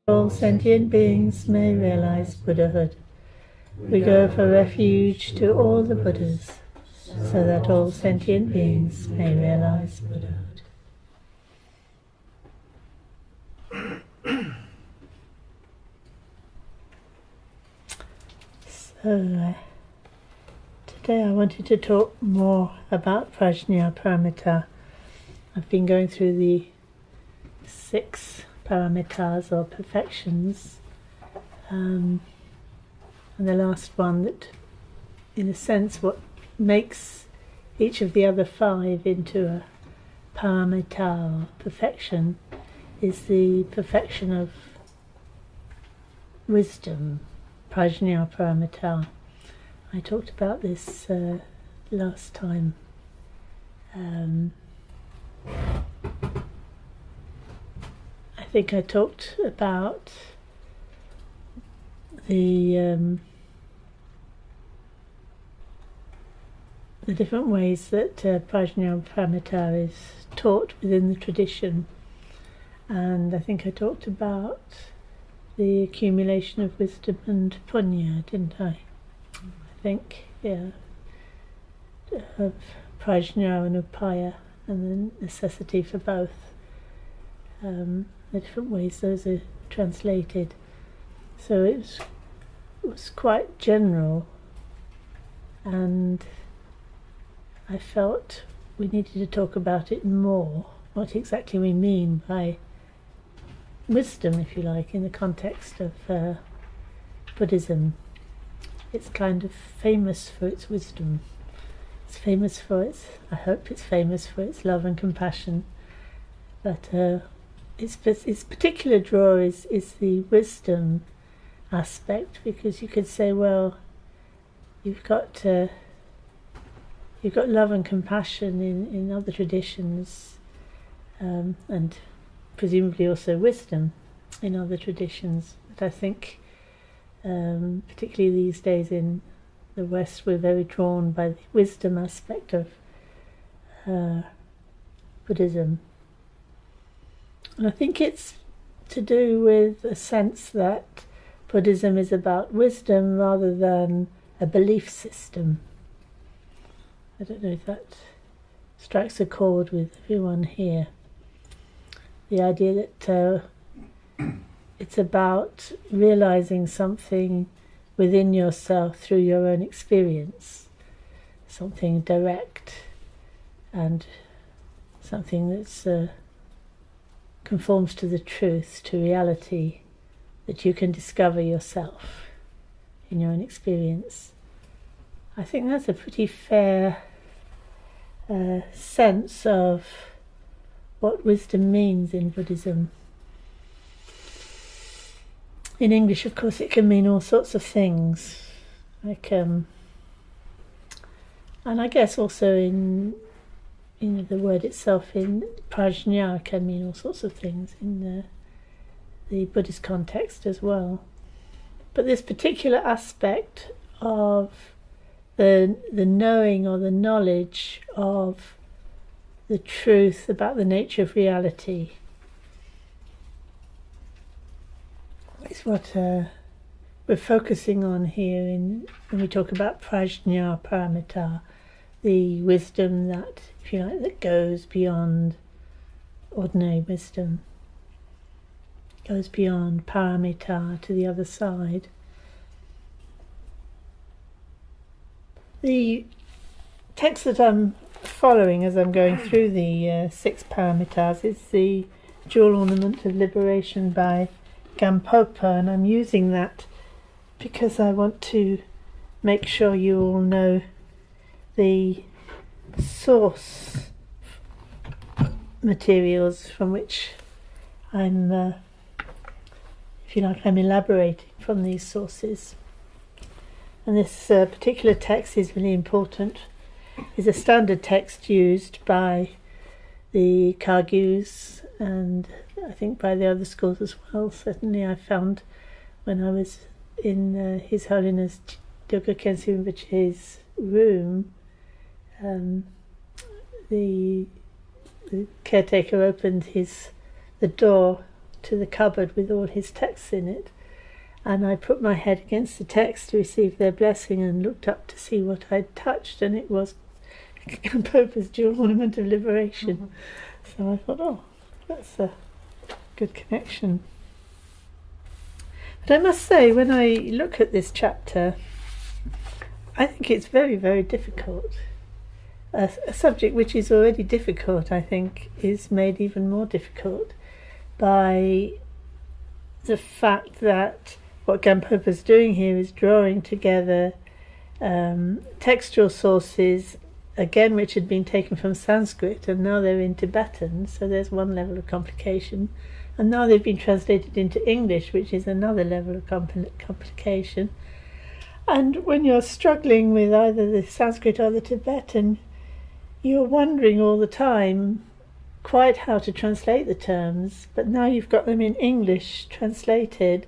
all sentient beings may realize Buddhahood. We go for refuge to all the Buddhas, so that all sentient beings may realize Buddhahood. So, today I wanted to talk more about Prajna Paramita. I've been going through the 6 Paramitas or perfections, and the last one that, in a sense, what makes each of the other 5 into a Paramita or perfection is the perfection of wisdom, Prajna Paramita. I talked about this last time. I think I talked about the different ways that Prajna Paramita is taught within the tradition, and I think I talked about the accumulation of wisdom and punya, didn't I? I think, yeah, of prajna and upaya, and the necessity for both. The different ways those are translated. So it was quite general, and I felt we needed to talk about it more, what exactly we mean by wisdom, if you like, in the context of Buddhism. It's kind of famous for its wisdom. It's famous for its, I hope it's famous for its love and compassion, but its particular draw is the wisdom aspect, because you could say, well, you've got love and compassion in other traditions, and presumably also wisdom in other traditions. But I think, particularly these days in the West, we're very drawn by the wisdom aspect of Buddhism. And I think it's to do with a sense that Buddhism is about wisdom rather than a belief system. I don't know if that strikes a chord with everyone here. The idea that it's about realizing something within yourself through your own experience, something direct and something that's conforms to the truth, to reality, that you can discover yourself in your own experience. I think that's a pretty fair sense of what wisdom means in Buddhism. In English, of course, it can mean all sorts of things, like, and I guess also in the word itself, in prajna, can mean all sorts of things in the Buddhist context as well. But this particular aspect of the knowing or the knowledge of the truth about the nature of reality is what we're focusing on here when we talk about Prajna Paramita, the wisdom that, if you like, that goes beyond ordinary wisdom, goes beyond paramita to the other side. The text that I'm following as I'm going through the 6 paramitas is the Jewel Ornament of Liberation by Gampopa, and I'm using that because I want to make sure you all know the source materials from which I'm, if you like, I'm elaborating from these sources. And this particular text is really important. It's a standard text used by the Kagyus and I think by the other schools as well. Certainly I found when I was in His Holiness Dilgo Khyentse Rinpoche's room, the caretaker opened the door to the cupboard with all his texts in it, and I put my head against the text to receive their blessing and looked up to see what I'd touched, and it was Gampopa's Jewel Ornament of Liberation. So I thought, oh, that's a good connection. But I must say, when I look at this chapter, I think it's very, very difficult. A subject which is already difficult, I think, is made even more difficult by the fact that what Gampopa's doing here is drawing together textual sources, again, which had been taken from Sanskrit, and now they're in Tibetan, so there's one level of complication. And now they've been translated into English, which is another level of complication. And when you're struggling with either the Sanskrit or the Tibetan, you're wondering all the time quite how to translate the terms, but now you've got them in English translated.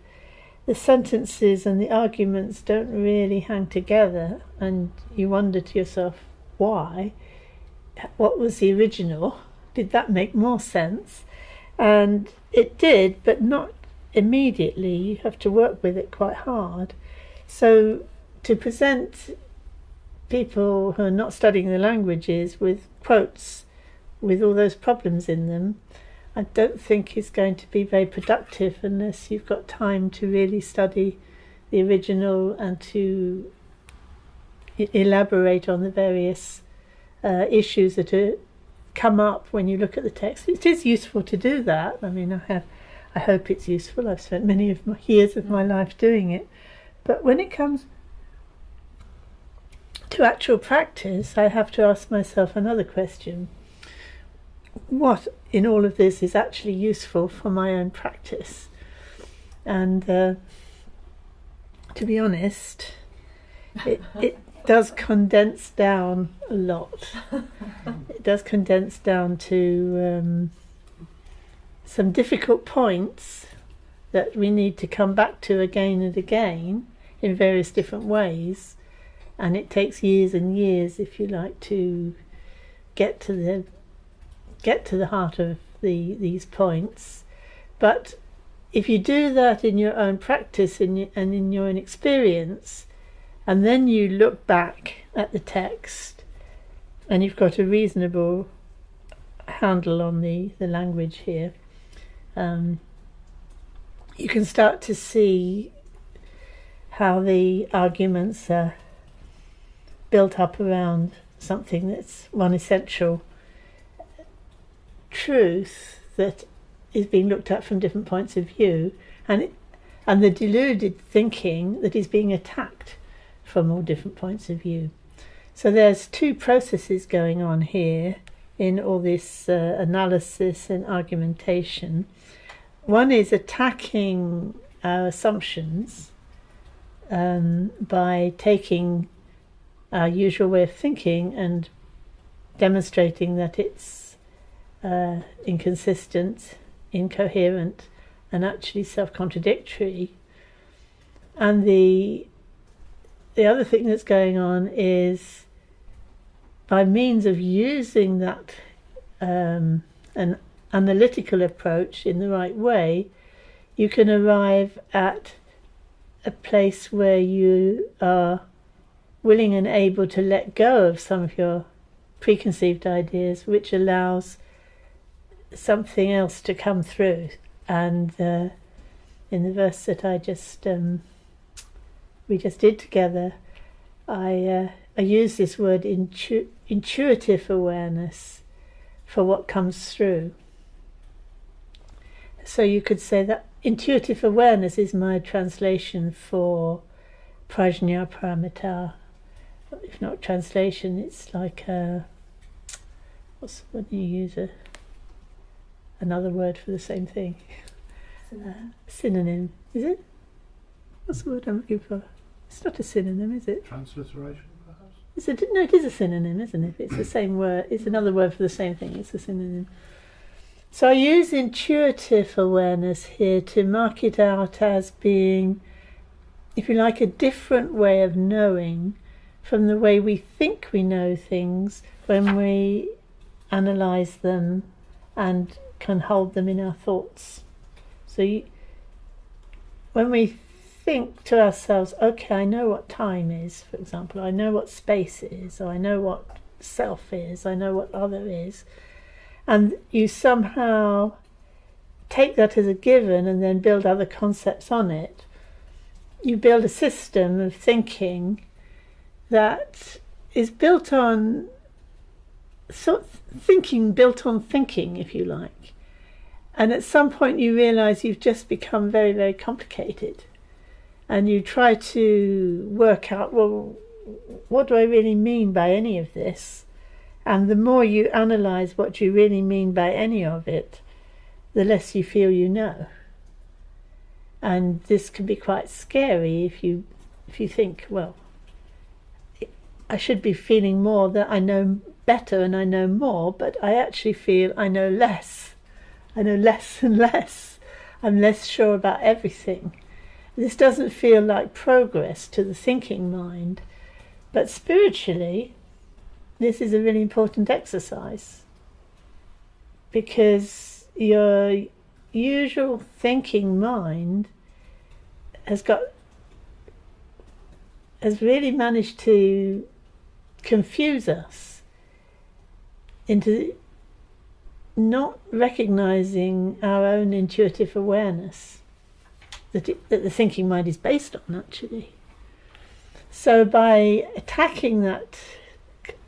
The sentences and the arguments don't really hang together, and you wonder to yourself, why? What was the original? Did that make more sense? And it did, but not immediately. You have to work with it quite hard. So to present people who are not studying the languages with quotes with all those problems in them, I don't think is going to be very productive unless you've got time to really study the original and to elaborate on the various issues that come up when you look at the text. It is useful to do that. I mean, I hope it's useful. I've spent many of my years of my life doing it. But when it comes to actual practice, I have to ask myself another question. What in all of this is actually useful for my own practice? And to be honest, it does condense down a lot. It does condense down to some difficult points that we need to come back to again and again in various different ways, and it takes years and years, if you like, to get to the heart of these points. But if you do that in your own practice and in your own experience, and then you look back at the text and you've got a reasonable handle on the language here, you can start to see how the arguments are built up around something that's one essential truth that is being looked at from different points of view, and the deluded thinking that is being attacked from all different points of view. So there's two processes going on here in all this analysis and argumentation. One is attacking our assumptions by taking our usual way of thinking and demonstrating that it's inconsistent, incoherent, and actually self-contradictory. And the other thing that's going on is, by means of using that an analytical approach in the right way, you can arrive at a place where you are willing and able to let go of some of your preconceived ideas, which allows something else to come through. And in the verse that we just did together, I use this word intuitive awareness for what comes through. So you could say that intuitive awareness is my translation for Prajna, Paramita. If not translation, it's like what do you use? Another word for the same thing. Synonym. Is it? What's the word I'm looking for? It's not a synonym, is it? Transliteration, perhaps? No, it is a synonym, isn't it? It's the same word. It's another word for the same thing. It's a synonym. So I use intuitive awareness here to mark it out as being, if you like, a different way of knowing from the way we think we know things when we analyse them and can hold them in our thoughts. When we think to ourselves, okay, I know what time is, for example, I know what space is, or I know what self is, I know what other is, and you somehow take that as a given and then build other concepts on it, you build a system of thinking that is built on built on thinking, if you like. And at some point you realize you've just become very, very complicated, and you try to work out, well, what do I really mean by any of this? And the more you analyze what you really mean by any of it, the less you feel you know. And this can be quite scary if you think, well, I should be feeling more that I know better and I know more, but I actually feel I know less. I know less and less. I'm less sure about everything. This doesn't feel like progress to the thinking mind, but spiritually, this is a really important exercise, because your usual thinking mind has really managed to confuse us into not recognizing our own intuitive awareness that the thinking mind is based on, actually. So by attacking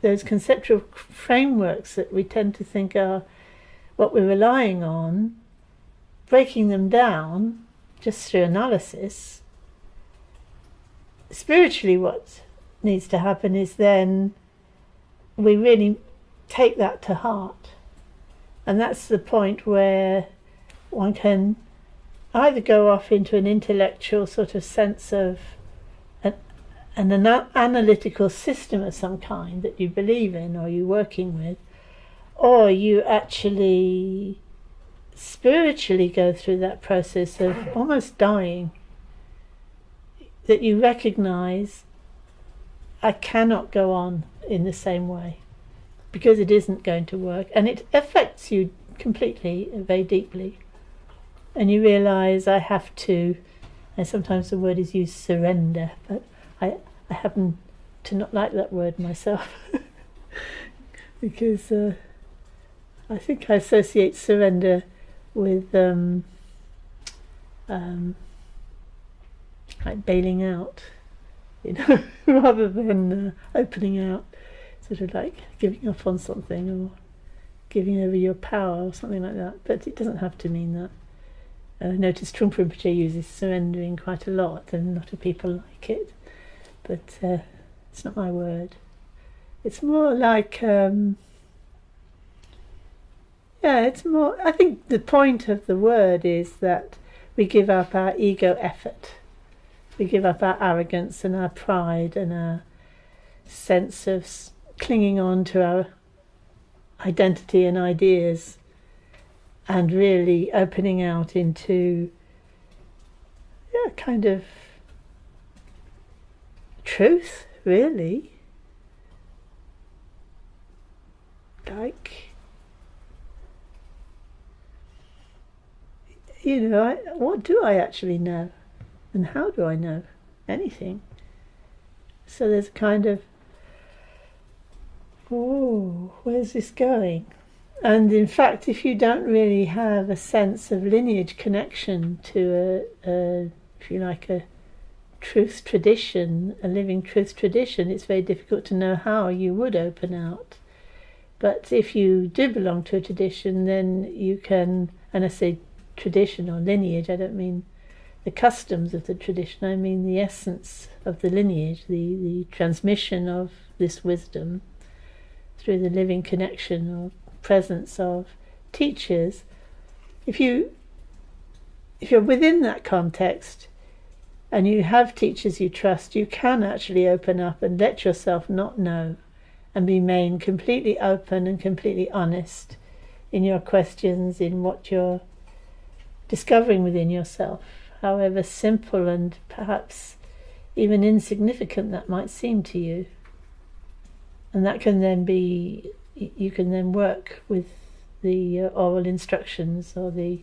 those conceptual frameworks that we tend to think are what we're relying on, breaking them down just through analysis, spiritually what needs to happen is then we really take that to heart. And that's the point where one can either go off into an intellectual sort of sense of an analytical system of some kind that you believe in or you're working with, or you actually spiritually go through that process of almost dying, that you recognize, I cannot go on in the same way, because it isn't going to work, and it affects you completely, very deeply. And you realize I have to, and sometimes the word is used, surrender, but I happen to not like that word myself because I think I associate surrender with like bailing out, rather than opening out, sort of like giving up on something or giving over your power or something like that. But it doesn't have to mean that. I notice Trungpa Rinpoche uses surrendering quite a lot, and a lot of people like it, but it's not my word. It's more like, it's more, I think the point of the word is that we give up our ego effort. We give up our arrogance and our pride and our sense of clinging on to our identity and ideas, and really opening out into kind of truth, really. Like, what do I actually know? And how do I know anything? So there's a kind of, where's this going? And in fact, if you don't really have a sense of lineage connection to if you like, a truth tradition, a living truth tradition, it's very difficult to know how you would open out. But if you do belong to a tradition, then you can, and I say tradition or lineage, I don't mean the customs of the tradition, I mean the essence of the lineage, the transmission of this wisdom through the living connection or presence of teachers. If you're within that context and you have teachers you trust, you can actually open up and let yourself not know, and remain completely open and completely honest in your questions, in what you're discovering within yourself, however simple and perhaps even insignificant that might seem to you. And that can then be, you can then work with the oral instructions or the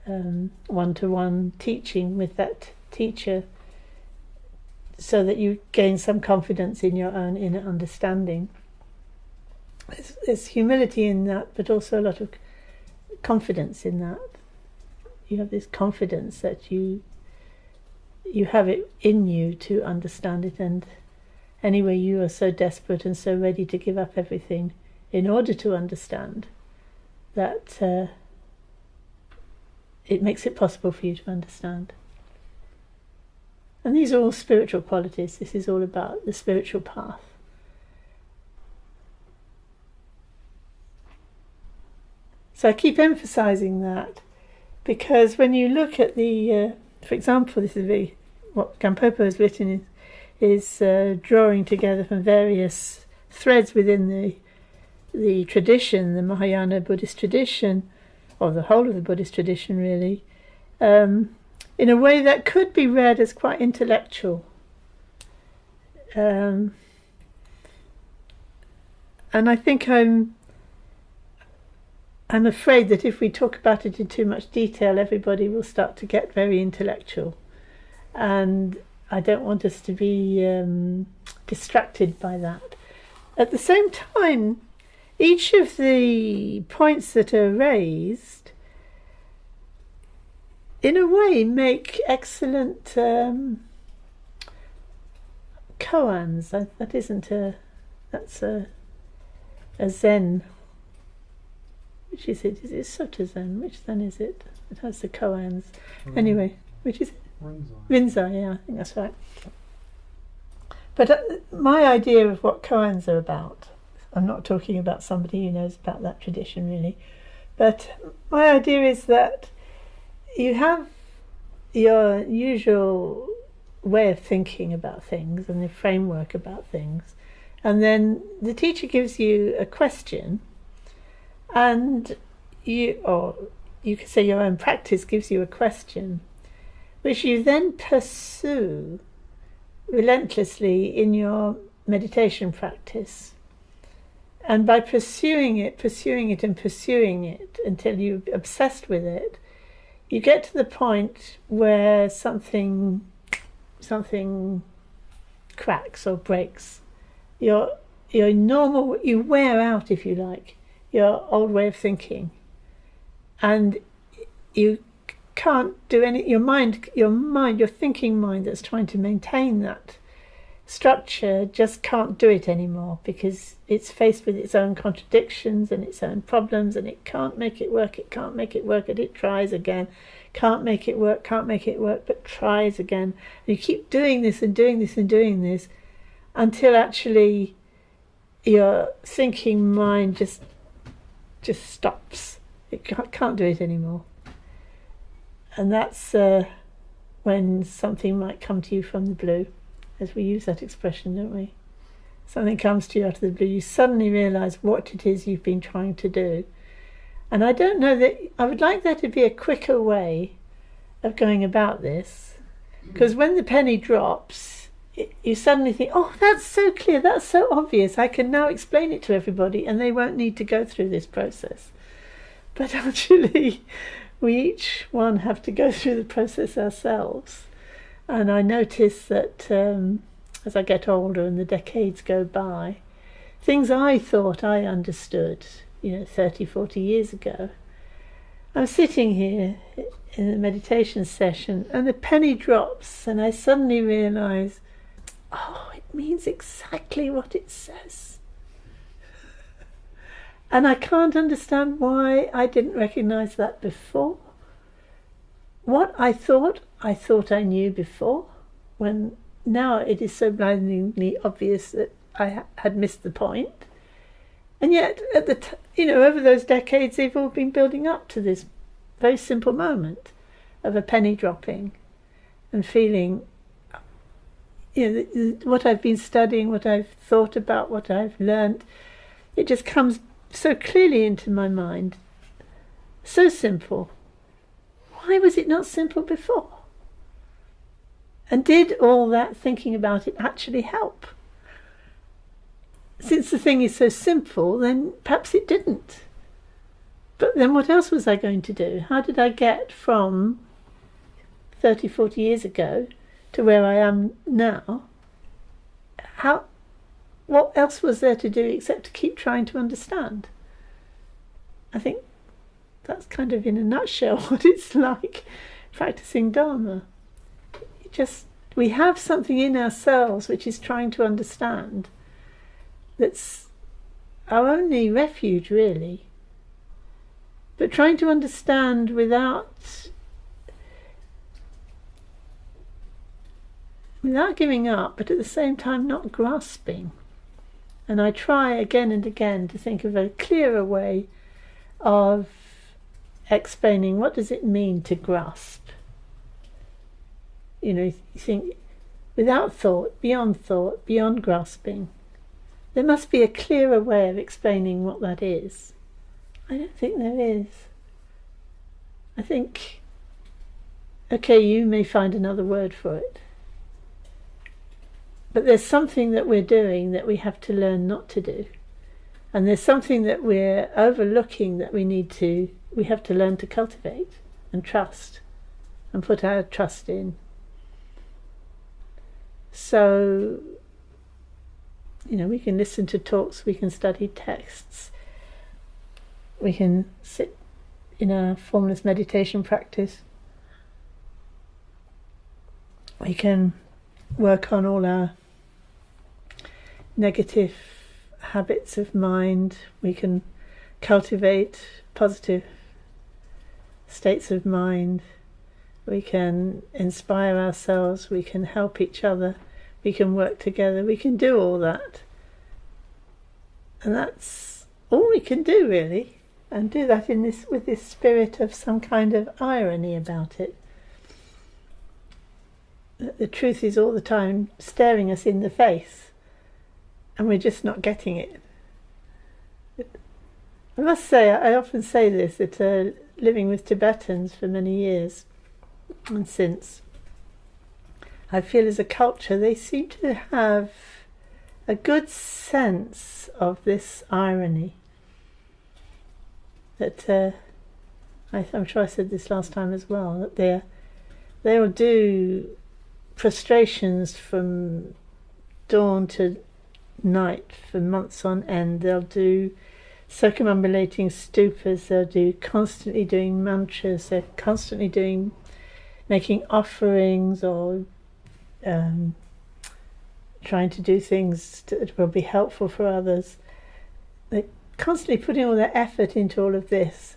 one-to-one teaching with that teacher, so that you gain some confidence in your own inner understanding. There's humility in that, but also a lot of confidence in that. You have this confidence that you have it in you to understand it, and anyway you are so desperate and so ready to give up everything in order to understand that it makes it possible for you to understand. And these are all spiritual qualities. This is all about the spiritual path. So I keep emphasizing that, because when you look at the, for example, this is what Gampopa has written is drawing together from various threads within the tradition, the Mahayana Buddhist tradition, or the whole of the Buddhist tradition really, in a way that could be read as quite intellectual. And I think I'm afraid that if we talk about it in too much detail, everybody will start to get very intellectual. And I don't want us to be distracted by that. At the same time, each of the points that are raised, in a way, make excellent koans. That isn't that's a Zen. Which is it? Is it Sutta Zen? Which Zen is it? It has the koans. Anyway, which is it? Rinzai, yeah, I think that's right. But my idea of what koans are about, I'm not talking about somebody who knows about that tradition really, but my idea is that you have your usual way of thinking about things and the framework about things, and then the teacher gives you a question, and you could say your own practice gives you a question, which you then pursue relentlessly in your meditation practice. And by pursuing it until you're obsessed with it, you get to the point where something cracks or breaks. Your normal, you wear out, if you like, your old way of thinking, and you can't do any. Your thinking mind that's trying to maintain that structure just can't do it anymore, because it's faced with its own contradictions and its own problems, and it can't make it work. And it tries again, can't make it work, but tries again. And you keep doing this until actually your thinking mind just stops. It can't do it anymore. And that's when something might come to you from the blue, as we use that expression, don't we? Something comes to you out of the blue. You suddenly realise what it is you've been trying to do. And I don't know that I would like there to be a quicker way of going about this, because when the penny drops, you suddenly think, oh, that's so clear, that's so obvious, I can now explain it to everybody and they won't need to go through this process. But actually, we each one have to go through the process ourselves. And I notice that as I get older and the decades go by, things I thought I understood, 30, 40 years ago, I'm sitting here in a meditation session and the penny drops and I suddenly realise, oh, it means exactly what it says. And I can't understand why I didn't recognise that before. What I thought I knew before, when now it is so blindingly obvious that I had missed the point. And yet, at over those decades, they've all been building up to this very simple moment of a penny dropping and feeling, what I've been studying, what I've thought about, what I've learnt, it just comes so clearly into my mind. So simple. Why was it not simple before? And did all that thinking about it actually help? Since the thing is so simple, then perhaps it didn't. But then what else was I going to do? How did I get from 30, 40 years ago to where I am now? What else was there to do except to keep trying to understand? I think that's kind of in a nutshell what it's like practicing Dharma. We have something in ourselves which is trying to understand. That's our only refuge, really. But trying to understand without giving up, but at the same time not grasping. And I try again and again to think of a clearer way of explaining what does it mean to grasp. You think without thought, beyond grasping. There must be a clearer way of explaining what that is. I don't think there is. I think, okay, you may find another word for it. But there's something that we're doing that we have to learn not to do. And there's something that we're overlooking that we have to learn to cultivate and trust and put our trust in. So, we can listen to talks, we can study texts, we can sit in a formless meditation practice, we can work on all our negative habits of mind, we can cultivate positive states of mind, we can inspire ourselves, we can help each other, we can work together, we can do all that. And that's all we can do, really, and do that with this spirit of some kind of irony about it. The truth is all the time staring us in the face, and we're just not getting it. I must say, I often say this, that living with Tibetans for many years, and since, I feel as a culture they seem to have a good sense of this irony. That I'm sure I said this last time as well, that they'll do prostrations from dawn to night for months on end. They'll do circumambulating stupas, they'll do constantly doing mantras, they're constantly making offerings or trying to do things that will be helpful for others. They're constantly putting all their effort into all of this,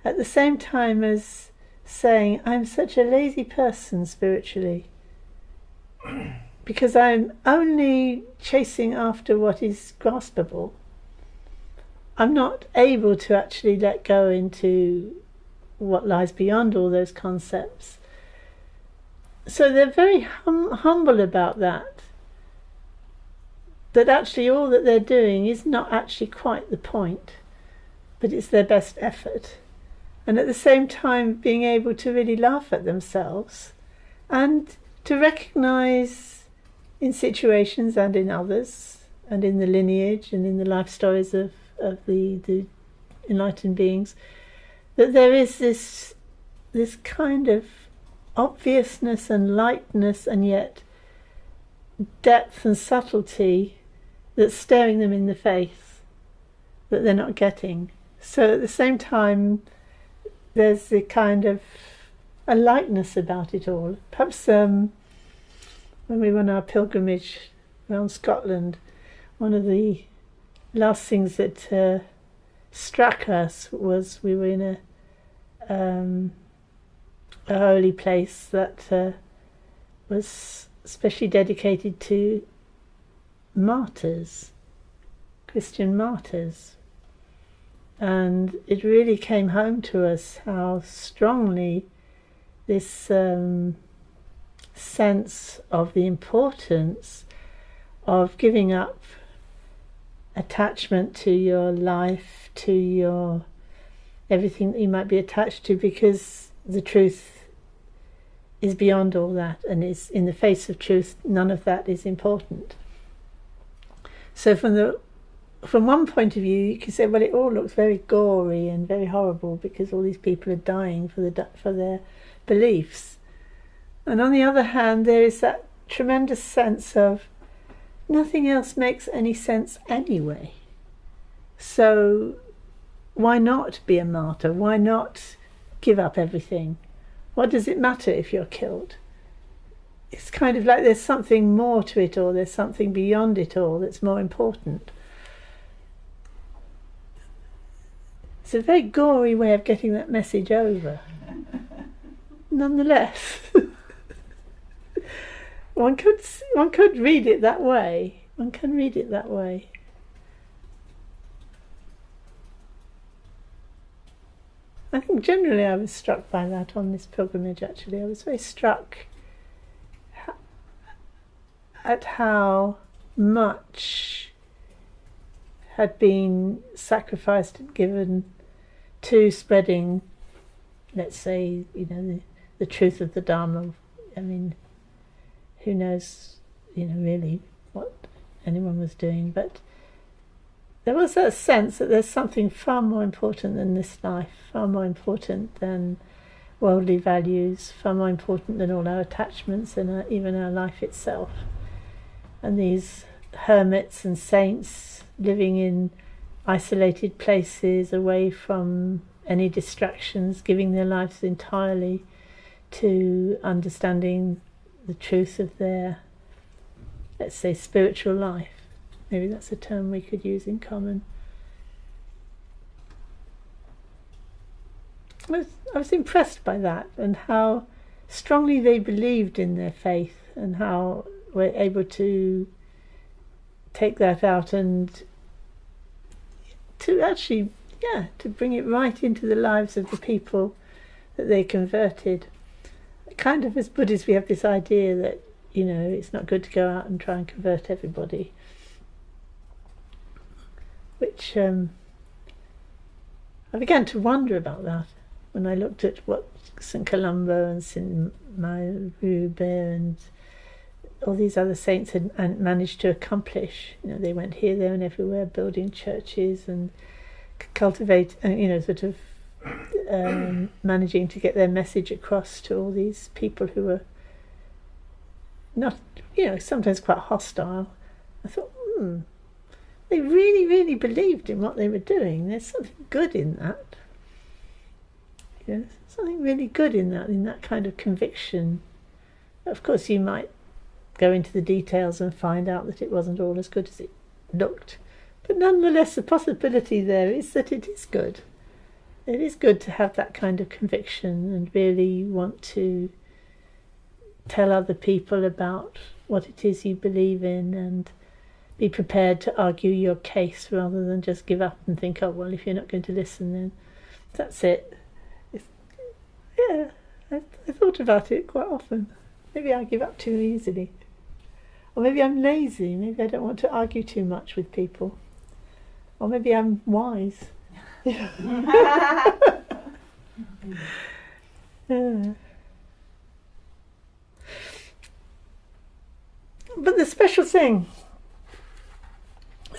at the same time as saying, I'm such a lazy person spiritually, because I'm only chasing after what is graspable. I'm not able to actually let go into what lies beyond all those concepts. So they're very humble about that actually all that they're doing is not actually quite the point, but it's their best effort. And at the same time being able to really laugh at themselves and to recognise in situations and in others and in the lineage and in the life stories of the enlightened beings, that there is this kind of obviousness and lightness and yet depth and subtlety that's staring them in the face that they're not getting. So at the same time there's a kind of a lightness about it all. Perhaps when we went on our pilgrimage around Scotland, one of the last things that struck us was we were in a holy place that was especially dedicated to martyrs, Christian martyrs. And it really came home to us how strongly this sense of the importance of giving up attachment to your life, to your everything that you might be attached to, because the truth is beyond all that, and is in the face of truth, none of that is important. So from the from one point of view, you can say, well, it all looks very gory and very horrible because all these people are dying for their beliefs. And on the other hand, there is that tremendous sense of nothing else makes any sense anyway. So why not be a martyr? Why not give up everything? What does it matter if you're killed? It's kind of like there's something more to it all, there's something beyond it all that's more important. It's a very gory way of getting that message over. Nonetheless, one could read it that way. One can read it that way. I think generally I was struck by that on this pilgrimage, actually. I was very struck at how much had been sacrificed and given to spreading, let's say, the truth of the Dharma. I mean, who knows, really what anyone was doing, but there was that sense that there's something far more important than this life, far more important than worldly values, far more important than all our attachments and even our life itself. And these hermits and saints living in isolated places, away from any distractions, giving their lives entirely to understanding the truth of their, let's say, spiritual life. Maybe that's a term we could use in common. I was impressed by that and how strongly they believed in their faith and how we're able to take that out and to actually, to bring it right into the lives of the people that they converted. Kind of as Buddhists, we have this idea that, it's not good to go out and try and convert everybody, which I began to wonder about that when I looked at what St. Columba and St. Marube and all these other saints had managed to accomplish. They went here, there and everywhere, building churches and cultivate, managing to get their message across to all these people who were not, sometimes quite hostile. I thought, they really, really believed in what they were doing. There's something good in that. Something really good in that kind of conviction. Of course, you might go into the details and find out that it wasn't all as good as it looked. But nonetheless, the possibility there is that it is good. It is good to have that kind of conviction and really want to tell other people about what it is you believe in and be prepared to argue your case rather than just give up and think, oh, well, if you're not going to listen, then that's it. I thought about it quite often. Maybe I give up too easily. Or maybe I'm lazy. Maybe I don't want to argue too much with people. Or maybe I'm wise. Yeah. But the special thing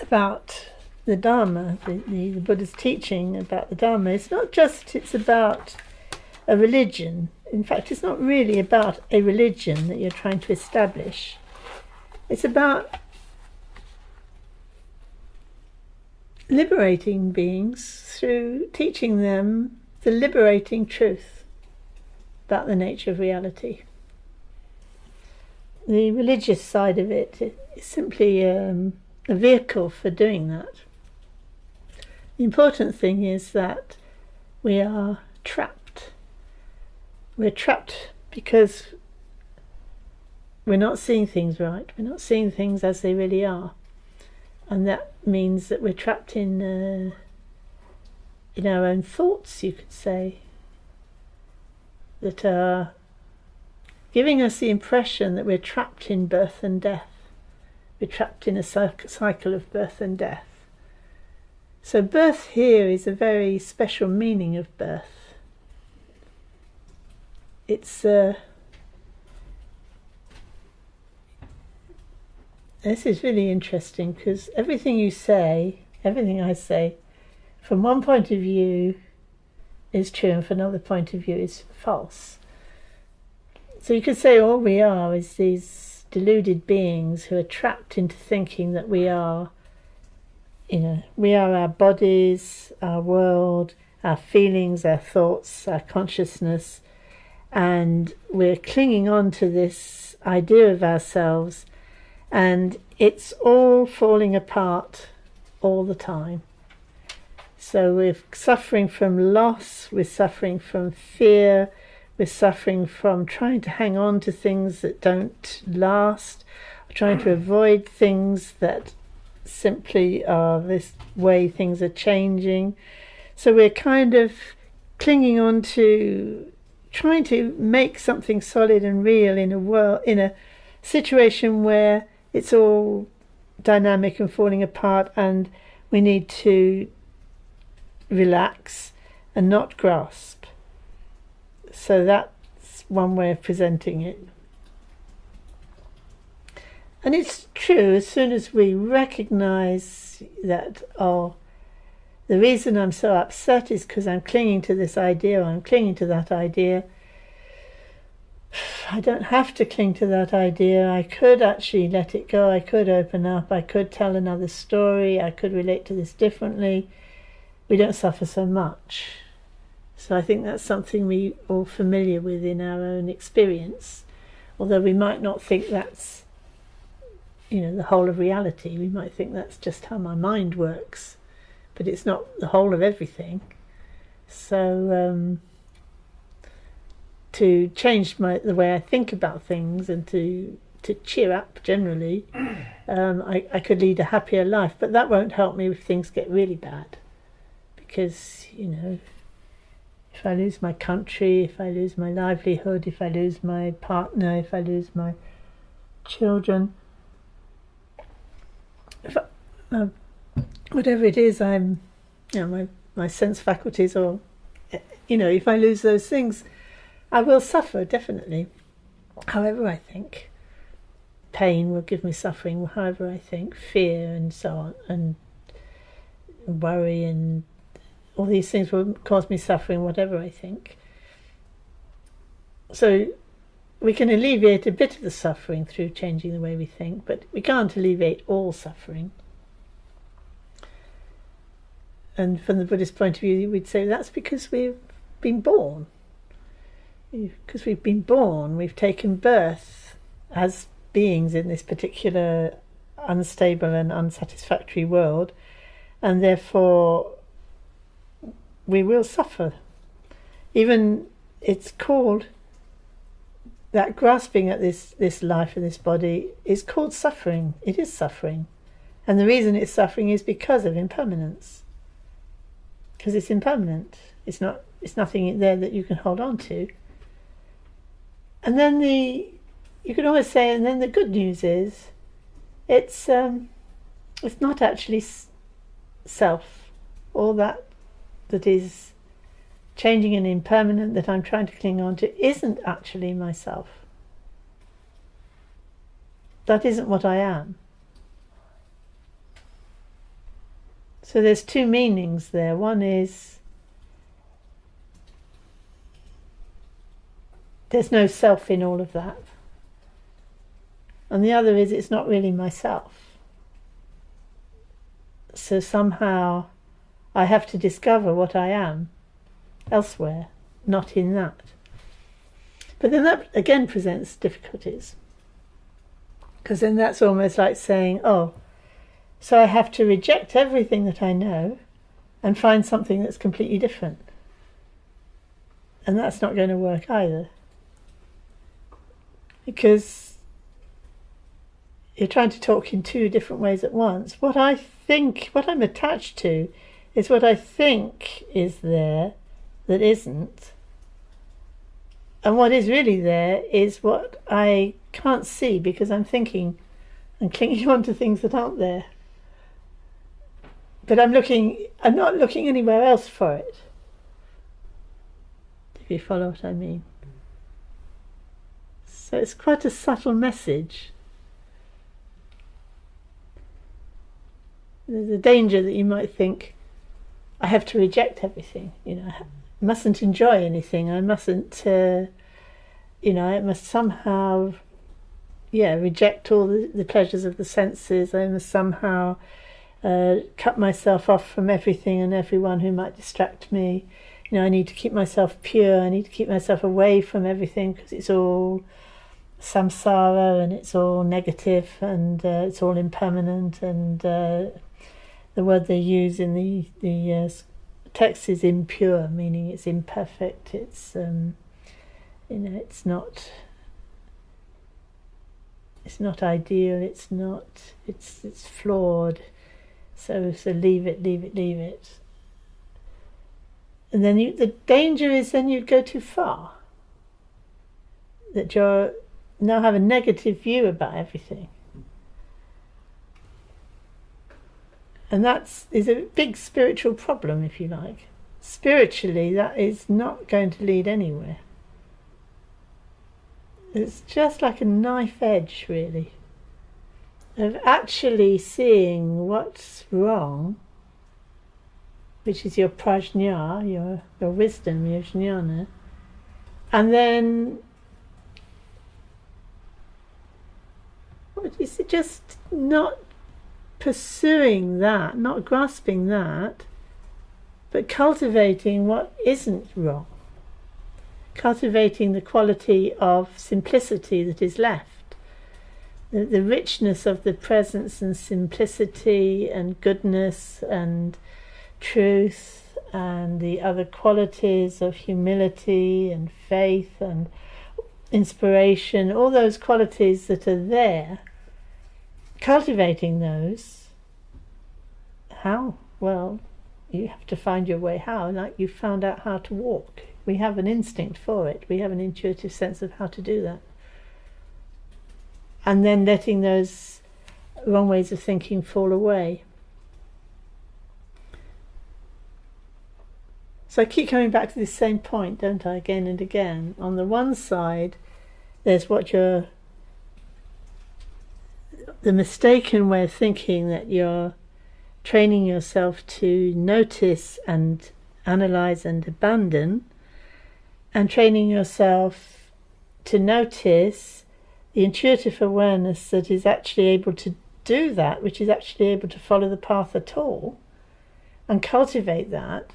about the Dharma, the Buddha's teaching about the Dharma, it's not just it's about a religion. In fact, it's not really about a religion that you're trying to establish. It's about liberating beings through teaching them the liberating truth about the nature of reality. The religious side of it is simply a vehicle for doing that. The important thing is that we are trapped. We're trapped because we're not seeing things right. We're not seeing things as they really are. And that means that we're trapped in our own thoughts, you could say, that are giving us the impression that we're trapped in birth and death. We're trapped in a cycle of birth and death. So birth here is a very special meaning of birth. It's this is really interesting because everything you say everything I say, from one point of view is true and from another point of view is false. So you could say all we are is these deluded beings who are trapped into thinking that we are, we are our bodies, our world, our feelings, our thoughts, our consciousness, and we're clinging on to this idea of ourselves, and it's all falling apart all the time. So we're suffering from loss, we're suffering from fear, we're suffering from trying to hang on to things that don't last, trying to avoid things that simply are this way things are changing. So we're kind of clinging on to trying to make something solid and real in a situation where it's all dynamic and falling apart, and we need to relax and not grasp. So that's one way of presenting it. And it's true, as soon as we recognize that, the reason I'm so upset is because I'm clinging to this idea, or I'm clinging to that idea. I don't have to cling to that idea. I could actually let it go. I could open up. I could tell another story. I could relate to this differently. We don't suffer so much. So I think that's something we all familiar with in our own experience. Although we might not think that's, the whole of reality. We might think that's just how my mind works. But it's not the whole of everything. So to change the way I think about things and to cheer up generally, I could lead a happier life. But that won't help me if things get really bad. Because, if I lose my country, if I lose my livelihood, if I lose my partner, if I lose my children, whatever it is, I'm, my sense faculties, or, if I lose those things, I will suffer, definitely. However I think. Pain will give me suffering, however I think. Fear and so on, and worry and all these things will cause me suffering, whatever I think. So we can alleviate a bit of the suffering through changing the way we think, but we can't alleviate all suffering. And from the Buddhist point of view, we'd say that's because we've been born. Because we've been born, we've taken birth as beings in this particular unstable and unsatisfactory world, and therefore we will suffer. Even it's called, that grasping at this life and this body is called suffering. It is suffering. And the reason it's suffering is because of impermanence. Because it's impermanent. It's nothing there that you can hold on to. And then you can always say, and then the good news is, it's not actually self, all that is changing and impermanent that I'm trying to cling on to isn't actually myself. That isn't what I am. So there's two meanings there. One is there's no self in all of that. And the other is it's not really myself. So somehow I have to discover what I am elsewhere, not in that. But then that again presents difficulties. Because then that's almost like saying, so I have to reject everything that I know and find something that's completely different. And that's not going to work either. Because you're trying to talk in two different ways at once. What I'm attached to is what I think is there that isn't. And what is really there is what I can't see because I'm thinking and clinging on to things that aren't there. But I'm not looking anywhere else for it. If you follow what I mean. So it's quite a subtle message. There's a danger that you might think, I have to reject everything, I mustn't enjoy anything, I mustn't, I must somehow, reject all the pleasures of the senses, I must somehow cut myself off from everything and everyone who might distract me. I need to keep myself pure, I need to keep myself away from everything because it's all samsara and it's all negative and it's all impermanent, and the word they use in the text is impure, meaning it's imperfect, it's it's not ideal, it's flawed, so leave it. And then the danger is then you go too far, that you now have a negative view about everything. And that is a big spiritual problem, if you like. Spiritually, that is not going to lead anywhere. It's just like a knife edge, really, of actually seeing what's wrong, which is your prajna, your wisdom, your jnana, and then just not pursuing that, not grasping that, but cultivating what isn't wrong, cultivating the quality of simplicity that is left, the richness of the presence and simplicity and goodness and truth and the other qualities of humility and faith and inspiration, all those qualities that are there. Cultivating those, how? Well, you have to find your way how, like you found out how to walk. We have an instinct for it. We have an intuitive sense of how to do that. And then letting those wrong ways of thinking fall away. So I keep coming back to this same point, don't I, again and again. On the one side, there's the mistaken way of thinking, that you're training yourself to notice and analyze and abandon, and training yourself to notice the intuitive awareness that is actually able to do that, which is actually able to follow the path at all, and cultivate that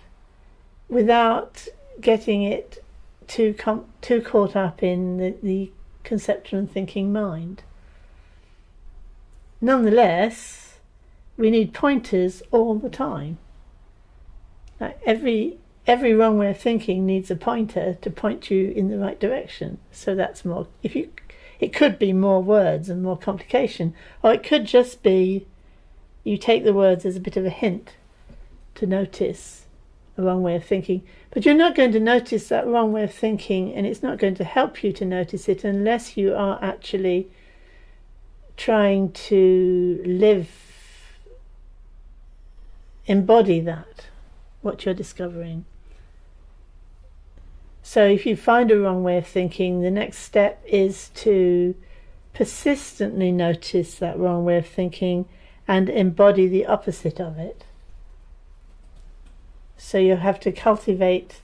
without getting it too caught up in the conceptual and thinking mind. Nonetheless, we need pointers all the time. Like every wrong way of thinking needs a pointer to point you in the right direction. So that's more. It could be more words and more complication, or it could just be you take the words as a bit of a hint to notice a wrong way of thinking. But you're not going to notice that wrong way of thinking, and it's not going to help you to notice it unless you are actually trying to embody that, what you're discovering. So if you find a wrong way of thinking, the next step is to persistently notice that wrong way of thinking and embody the opposite of it. So you have to cultivate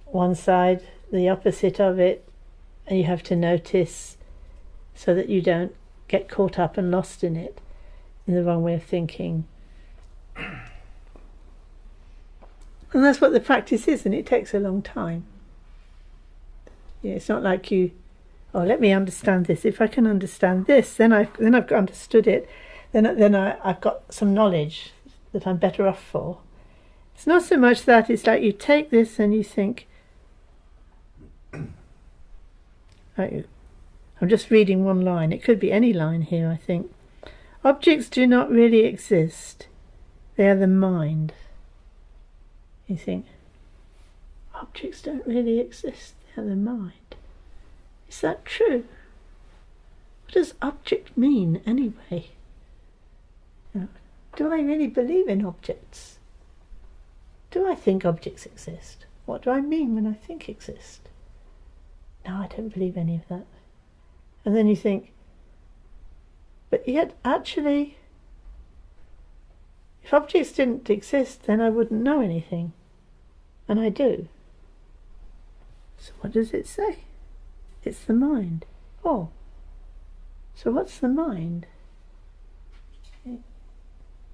one side, the opposite of it, and you have to notice so that you don't get caught up and lost in it, in the wrong way of thinking. And that's what the practice is, and it takes a long time. It's not like let me understand this. If I can understand this, then I've understood it. Then I've got some knowledge that I'm better off for. It's not so much that, it's like you take this and you think, I'm just reading one line. It could be any line here, I think. Objects do not really exist. They are the mind. You think, objects don't really exist. They are the mind. Is that true? What does object mean anyway? Do I really believe in objects? Do I think objects exist? What do I mean when I think exist? No, I don't believe any of that. And then you think, but yet actually, If objects didn't exist, then I wouldn't know anything. And I do. So what does it say? It's the mind. Oh. So what's the mind?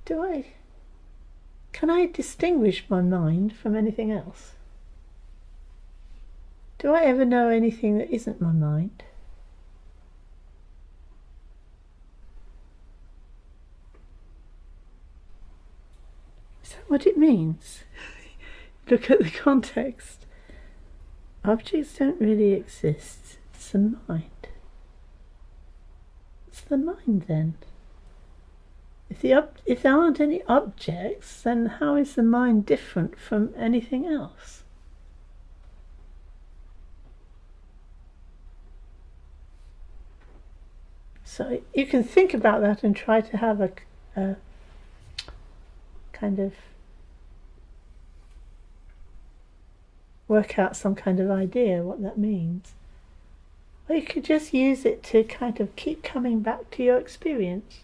Can I distinguish my mind from anything else? Do I ever know anything that isn't my mind? Is that what it means? Look at the context. Objects don't really exist. It's the mind. It's the mind then. If there aren't any objects, then how is the mind different from anything else? So you can think about that and try to have a kind of work out some kind of idea what that means. Or you could just use it to kind of keep coming back to your experience.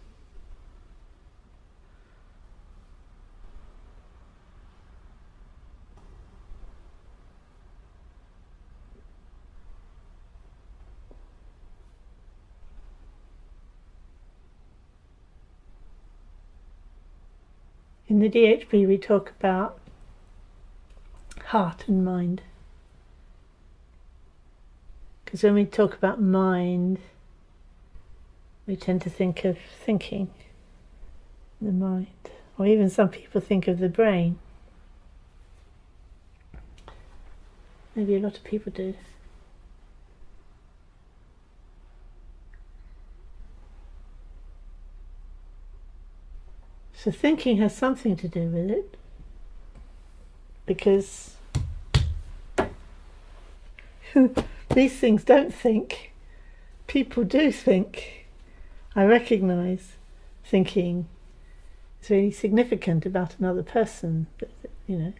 In the DHB we talk about heart and mind. Because when we talk about mind, we tend to think of thinking, the mind. Or even some people think of the brain. Maybe a lot of people do. So thinking has something to do with it, because these things don't think. People do think. I recognise thinking is really significant about another person. You know,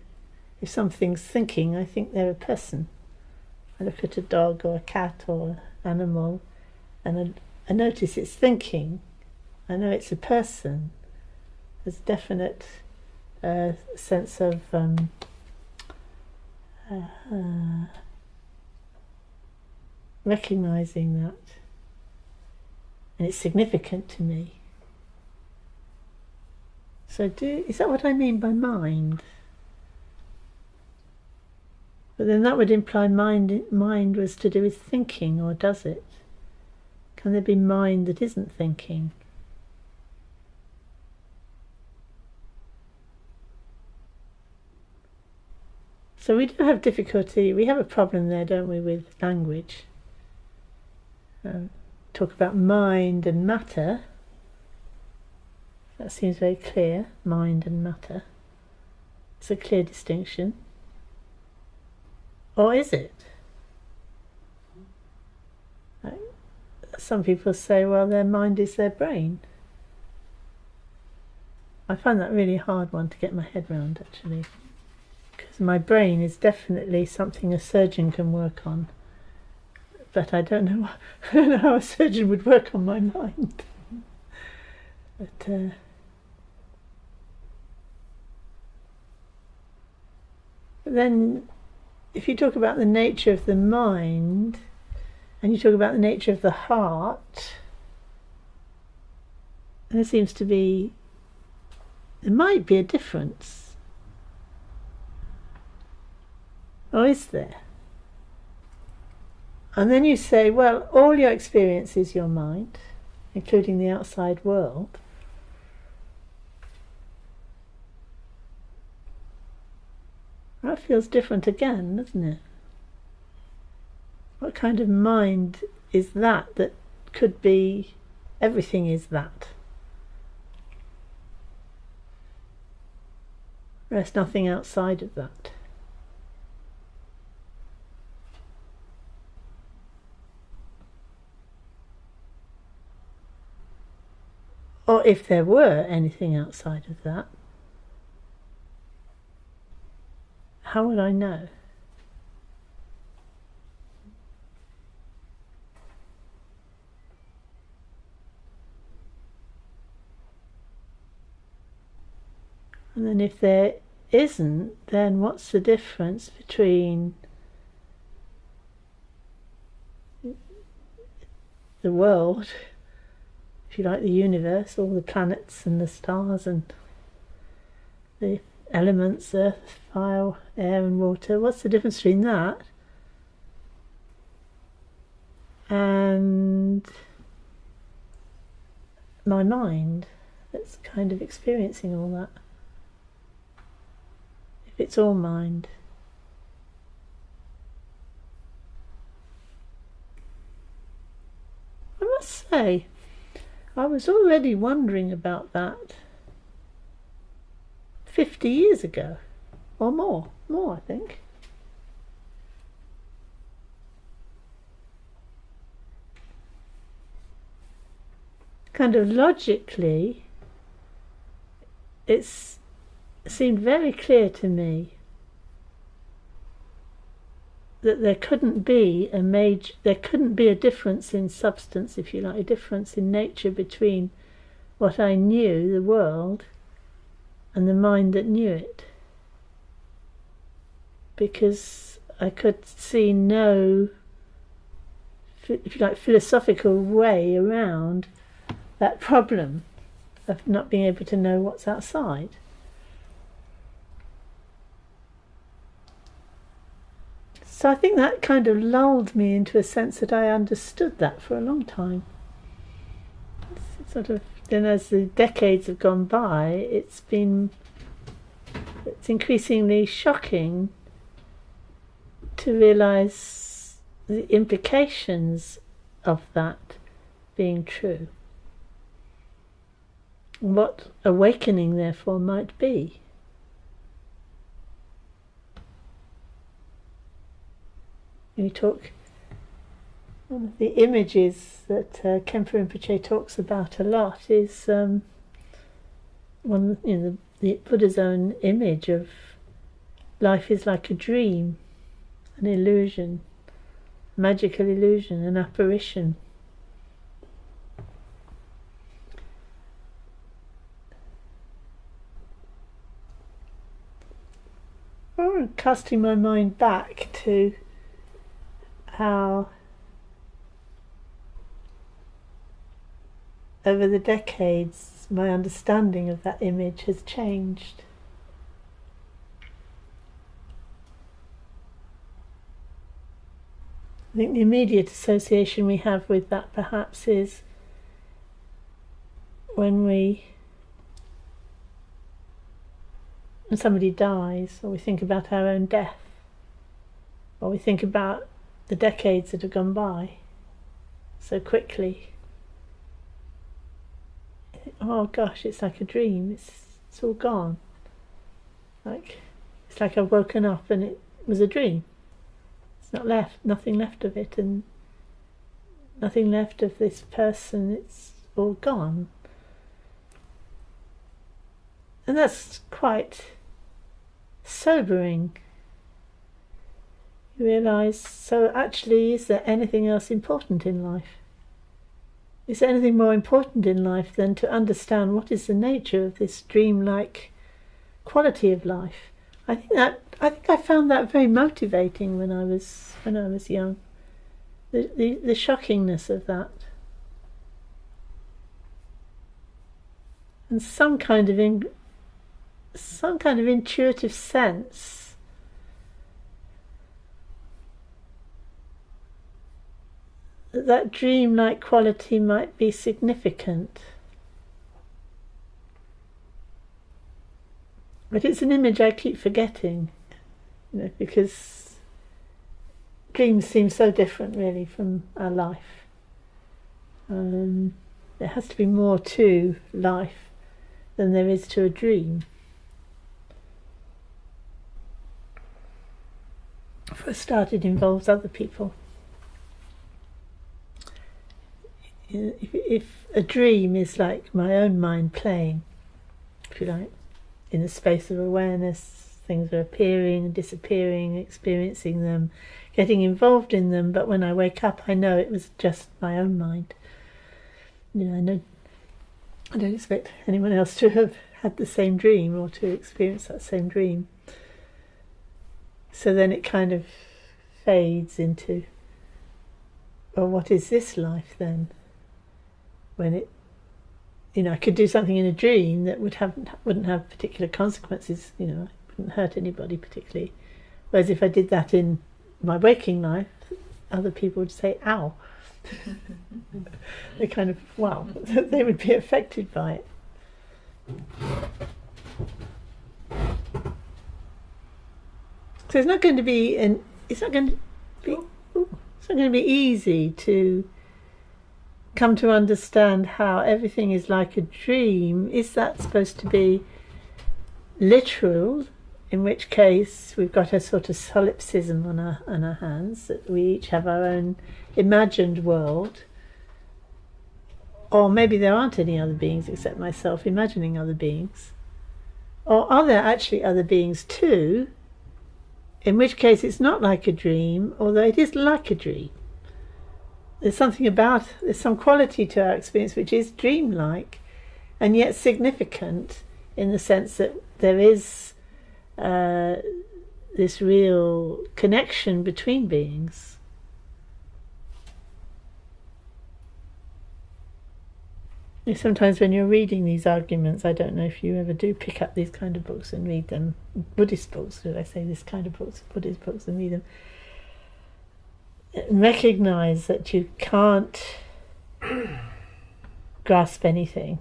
if something's thinking, I think they're a person. I look at a dog or a cat or an animal and I notice it's thinking. I know it's a person. There's a definite sense of recognising that, and it's significant to me. So is that what I mean by mind? But then that would imply mind was to do with thinking, or does it? Can there be mind that isn't thinking? So we do have difficulty, we have a problem there, don't we, with language. Talk about mind and matter. That seems very clear, mind and matter. It's a clear distinction. Or is it? Some people say, well, their mind is their brain. I find that really hard one to get my head around, actually. Because my brain is definitely something a surgeon can work on. But I don't know how a surgeon would work on my mind. But then if you talk about the nature of the mind and you talk about the nature of the heart, there might be a difference. Or is there? And then you say, well, all your experience is your mind, including the outside world. That feels different again, doesn't it? What kind of mind is that could be everything is that? There's nothing outside of that. Or if there were anything outside of that, how would I know? And then if there isn't, then what's the difference between the world, if you like, the universe, all the planets and the stars and the elements, earth, fire, air and water, what's the difference between that and my mind that's kind of experiencing all that? If it's all mind. I must say, I was already wondering about that 50 years ago, or more I think. Kind of logically, it seemed very clear to me that there couldn't be a difference in substance, if you like, a difference in nature between what I knew, the world, and the mind that knew it. Because I could see no, if you like, philosophical way around that problem of not being able to know what's outside. So I think that kind of lulled me into a sense that I understood that for a long time. It's sort of, then as the decades have gone by, it's increasingly shocking to realise the implications of that being true. What awakening, therefore, might be. We talk, one of the images that Khenpo Rinpoche talks about a lot is the Buddha's own image of life is like a dream, an illusion, magical illusion, an apparition. I'm casting my mind back to how over the decades my understanding of that image has changed. I think the immediate association we have with that perhaps is when somebody dies, or we think about our own death, or we think about the decades that have gone by so quickly. Oh gosh, it's like a dream, it's all gone. It's like I've woken up and it was a dream. It's nothing left of it, and nothing left of this person, it's all gone. And that's quite sobering. You realise, so actually, is there anything else important in life? Is there anything more important in life than to understand what is the nature of this dreamlike quality of life? I think I found that very motivating when I was young. The shockingness of that, and some kind of intuitive sense that dreamlike quality might be significant. But it's an image I keep forgetting, because dreams seem so different really from our life. There has to be more to life than there is to a dream. For a start, it involves other people. If a dream is like my own mind playing, if you like, in the space of awareness, things are appearing and disappearing, experiencing them, getting involved in them, but when I wake up I know it was just my own mind. I don't expect anyone else to have had the same dream or to experience that same dream. So then it kind of fades into, well, what is this life then? When it, I could do something in a dream that wouldn't have particular consequences, it wouldn't hurt anybody particularly. Whereas if I did that in my waking life, other people would say, ow. They kind of, wow, they would be affected by it. So it's not going to be easy to come to understand how everything is like a dream. Is that supposed to be literal? In which case we've got a sort of solipsism on our hands, that we each have our own imagined world. Or maybe there aren't any other beings except myself imagining other beings. Or are there actually other beings too? In which case it's not like a dream, although it is like a dream. There's some quality to our experience which is dreamlike and yet significant, in the sense that there is this real connection between beings. Sometimes when you're reading these arguments, I don't know if you ever do pick up these kind of books and read them, Buddhist books, did I say this kind of books, Buddhist books, and read them, and recognise that you can't grasp anything.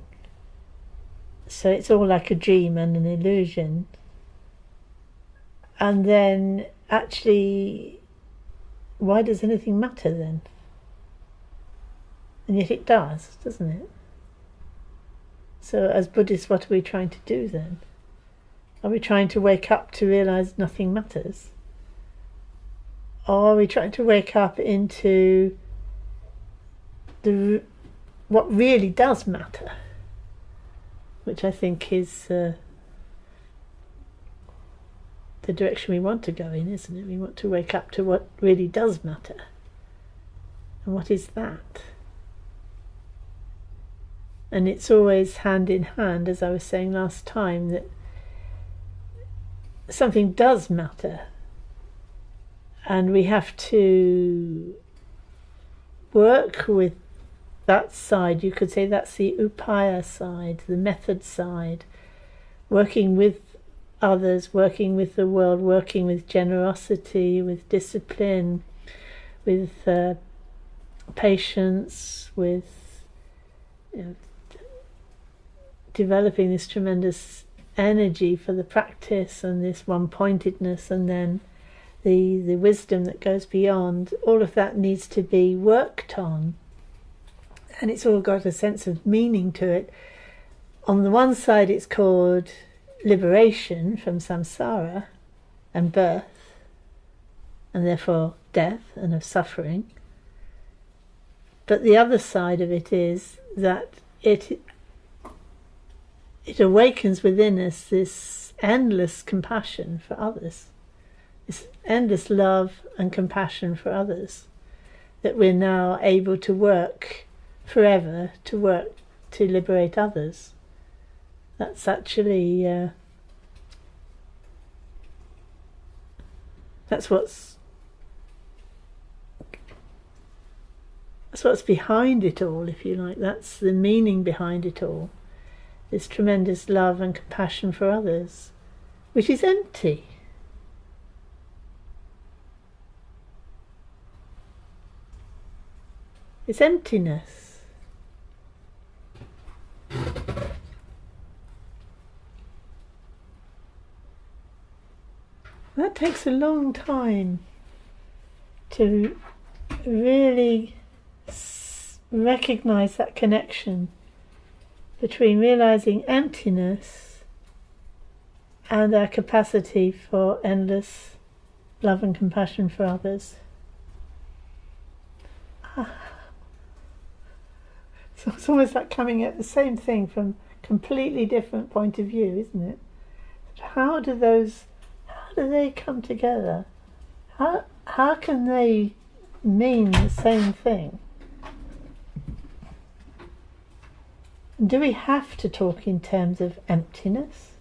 So it's all like a dream and an illusion. And then actually, why does anything matter then? And yet it does, doesn't it? So as Buddhists, what are we trying to do then? Are we trying to wake up to realise nothing matters? Or are we trying to wake up into what really does matter? Which I think is the direction we want to go in, isn't it? We want to wake up to what really does matter. And what is that? And it's always hand in hand, as I was saying last time, that something does matter. And we have to work with that side. You could say that's the upaya side, the method side. Working with others, working with the world, working with generosity, with discipline, with patience, with developing this tremendous energy for the practice and this one-pointedness, and then the wisdom that goes beyond. All of that needs to be worked on, and it's all got a sense of meaning to it. On the one side it's called liberation from samsara and birth, and therefore death and of suffering. But the other side of it is that it awakens within us this endless compassion for others, this endless love and compassion for others, that we're now able to work forever to liberate others. That's actually that's what's behind it all, if you like. That's the meaning behind it all. This tremendous love and compassion for others, which is empty. It's emptiness. That takes a long time to really recognize that connection between realizing emptiness and our capacity for endless love and compassion for others. So it's almost like coming at the same thing from a completely different point of view, isn't it? How do they come together? How can they mean the same thing? And do we have to talk in terms of emptiness?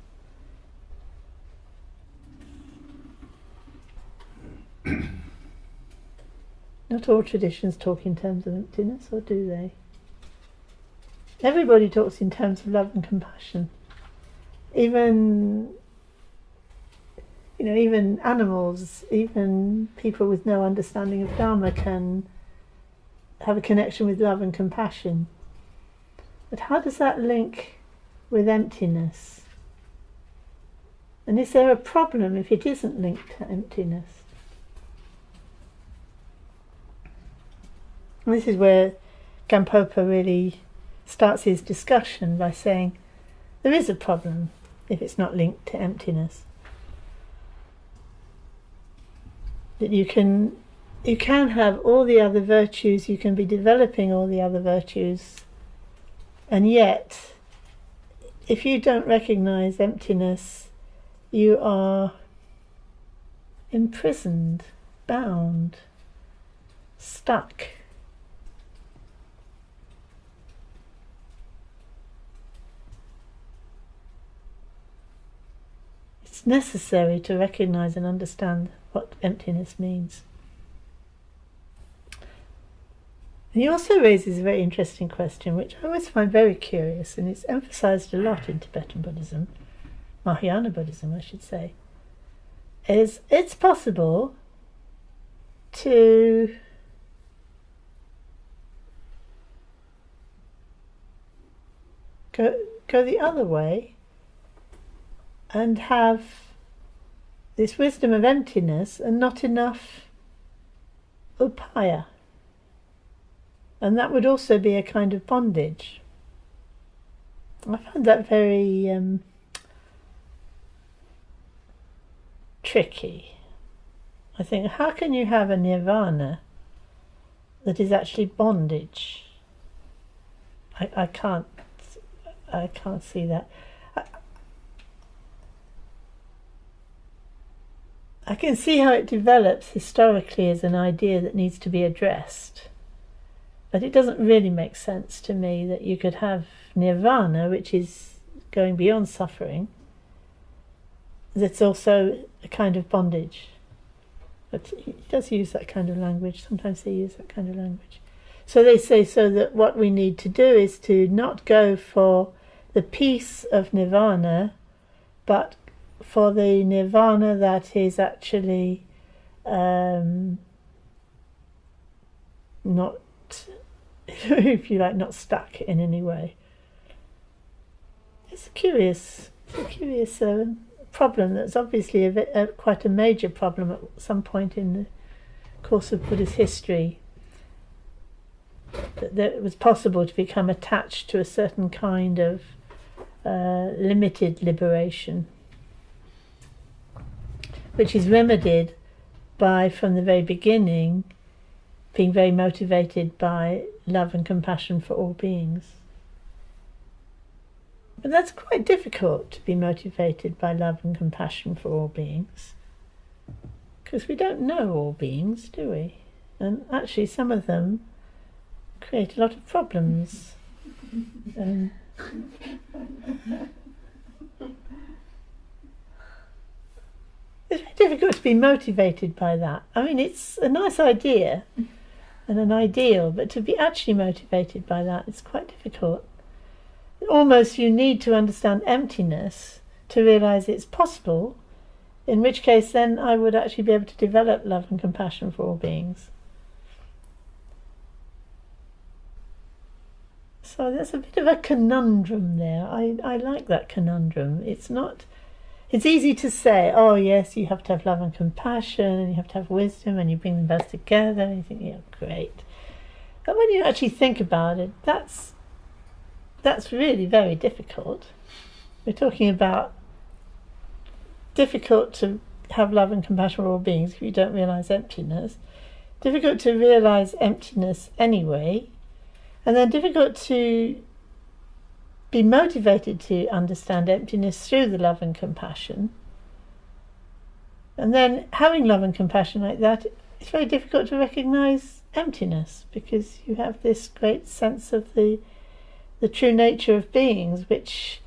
Not all traditions talk in terms of emptiness, or do they? Everybody talks in terms of love and compassion. Even animals, even people with no understanding of Dharma can have a connection with love and compassion. But how does that link with emptiness? And is there a problem if it isn't linked to emptiness? And this is where Gampopa really starts his discussion by saying there is a problem if it's not linked to emptiness. That you can have all the other virtues, you can be developing all the other virtues, and yet if you don't recognize emptiness, you are imprisoned, bound, stuck. It's necessary to recognize and understand what emptiness means. And he also raises a very interesting question, which I always find very curious, and it's emphasized a lot in Tibetan Buddhism, Mahayana Buddhism I should say, is it's possible to go the other way and have this wisdom of emptiness and not enough upaya. And that would also be a kind of bondage. I find that very tricky. I think, how can you have a nirvana that is actually bondage? I can't see that. I can see how it develops historically as an idea that needs to be addressed. But it doesn't really make sense to me that you could have nirvana, which is going beyond suffering, that's also a kind of bondage. But he does use that kind of language. Sometimes they use that kind of language. So they say so that what we need to do is to not go for the peace of nirvana, but for the nirvana that is actually not, if you like, not stuck in any way. It's a curious problem that's obviously quite a major problem at some point in the course of Buddhist history, that it was possible to become attached to a certain kind of limited liberation, which is remedied by, from the very beginning, being very motivated by love and compassion for all beings. But that's quite difficult, to be motivated by love and compassion for all beings, because we don't know all beings, do we? And actually some of them create a lot of problems. It's very difficult to be motivated by that. I mean, it's a nice idea and an ideal, but to be actually motivated by that is quite difficult. Almost you need to understand emptiness to realise it's possible, in which case then I would actually be able to develop love and compassion for all beings. So there's a bit of a conundrum there. I like that conundrum. It's easy to say, oh yes, you have to have love and compassion, and you have to have wisdom, and you bring them both together, and you think, yeah, great. But when you actually think about it, that's really very difficult. We're talking about difficult to have love and compassion for all beings if you don't realise emptiness. Difficult to realise emptiness anyway, and then difficult to be motivated to understand emptiness through the love and compassion. And then having love and compassion like that, it's very difficult to recognise emptiness, because you have this great sense of the the true nature of beings, which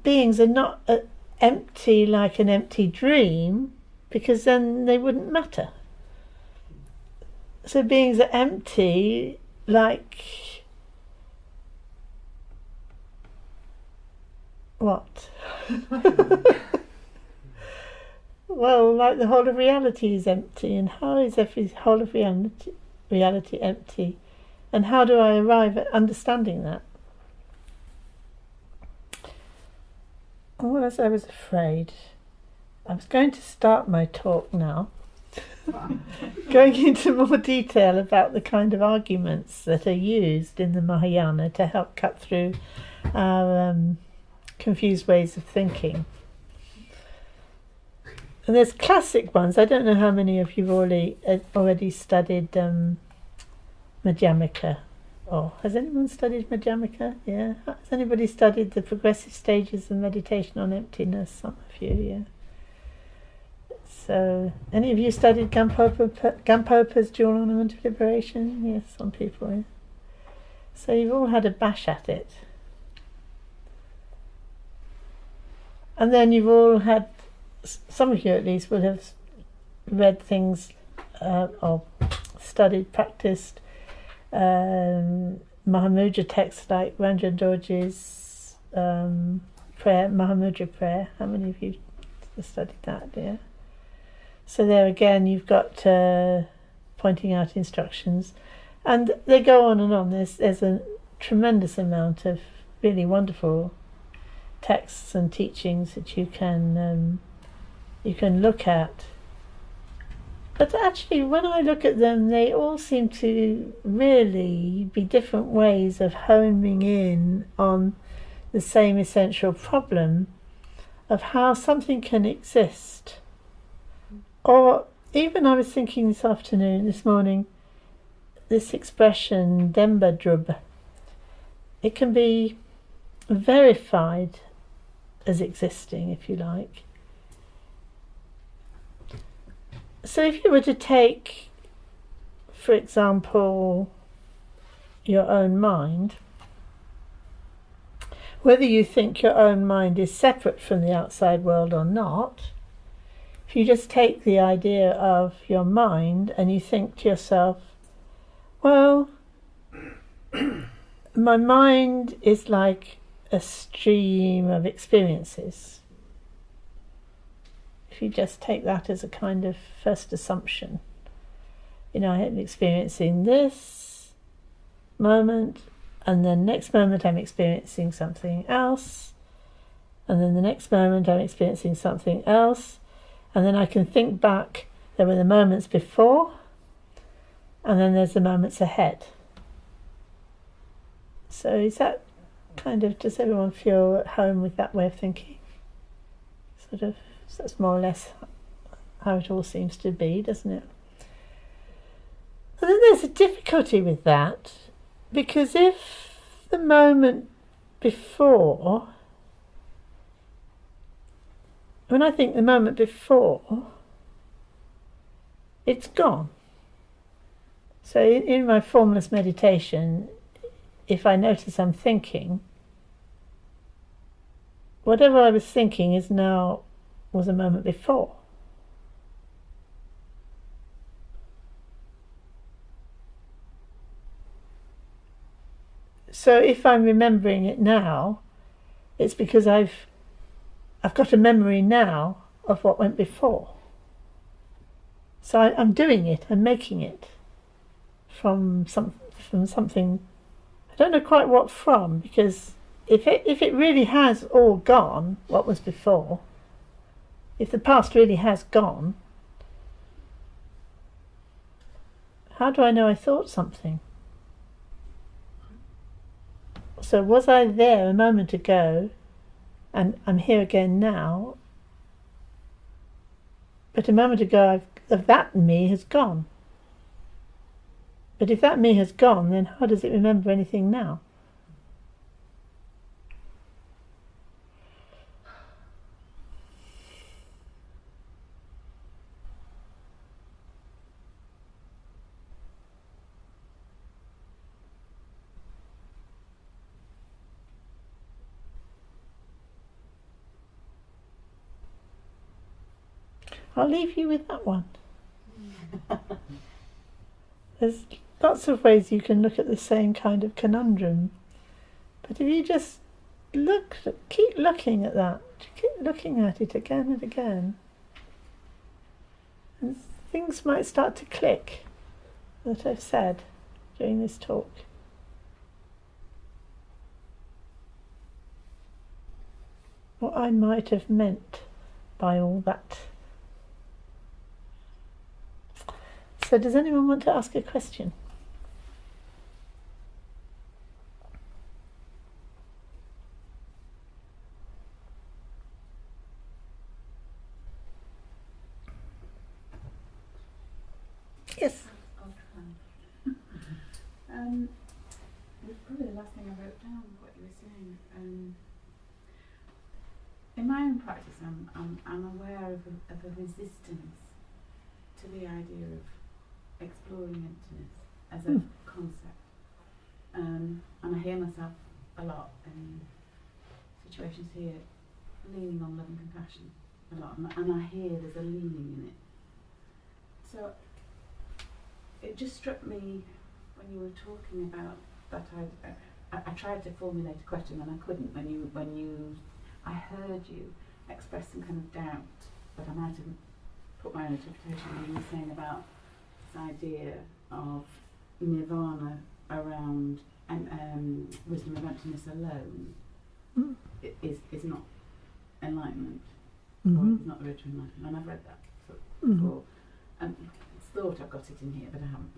beings are not empty like an empty dream, because then they wouldn't matter. So beings are empty like what? Well, like the whole of reality is empty, and how is every whole of reality empty? And how do I arrive at understanding that? Well, as I was afraid, I was going to start my talk now, going into more detail about the kind of arguments that are used in the Mahayana to help cut through our confused ways of thinking. And there's classic ones. I don't know how many of you already studied Madhyamaka. Oh, has anyone studied Madhyamaka? Yeah. Has anybody studied the progressive stages of meditation on emptiness? Some of you, yeah. So, any of you studied Gampopa's dual ornament of liberation? Yes, some people, yeah. So you've all had a bash at it. And then you've all had, some of you at least will have read things or studied, practiced Mahamudra texts like Ranjan Dorji's prayer, Mahamudra prayer. How many of you studied that? Yeah. So there again, you've got pointing out instructions, and they go on and on. There's a tremendous amount of really wonderful texts and teachings that you can look at. But actually, when I look at them, they all seem to really be different ways of homing in on the same essential problem of how something can exist. Or even I was thinking this morning, this expression, Demba Drub, it can be verified as existing, if you like. So if you were to take, for example, your own mind, whether you think your own mind is separate from the outside world or not, if you just take the idea of your mind and you think to yourself, well, my mind is like a stream of experiences. If you just take that as a kind of first assumption, I'm experiencing this moment, and then next moment I'm experiencing something else, and then the next moment I'm experiencing something else, and then I can think back, there were the moments before, and then there's the moments ahead. So is that does everyone feel at home with that way of thinking? So that's more or less how it all seems to be, doesn't it? And then there's a difficulty with that, because if the moment before, when I think the moment before, it's gone. So in my formless meditation, if I notice I'm thinking, whatever I was thinking was a moment before. So if I'm remembering it now, it's because I've got a memory now of what went before. So I'm doing it, I'm making it from something, I don't know quite what from, because if it really has all gone, what was before, if the past really has gone, how do I know I thought something? So was I there a moment ago, and I'm here again now, but a moment ago that me has gone. But if that me has gone, then how does it remember anything now? I'll leave you with that one. There's lots of ways you can look at the same kind of conundrum, but if you just keep looking at that, keep looking at it again and again, and things might start to click that I've said during this talk. What I might have meant by all that. So does anyone want to ask a question? Yes. Probably the last thing I wrote down, what you were saying. In my own practice, I'm aware of a resistance to the idea of exploring emptiness as a concept. And I hear myself a lot in situations here, leaning on love and compassion a lot, and I hear there's a leaning in it. So it just struck me when you were talking about that. I tried to formulate a question and I couldn't. I heard you express some kind of doubt, but I might have put my own interpretation when you were saying about this idea of nirvana around wisdom of emptiness alone is not enlightenment, or it's not the road to enlightenment. And I've read that before, and it's thought I've got it in here, but I haven't.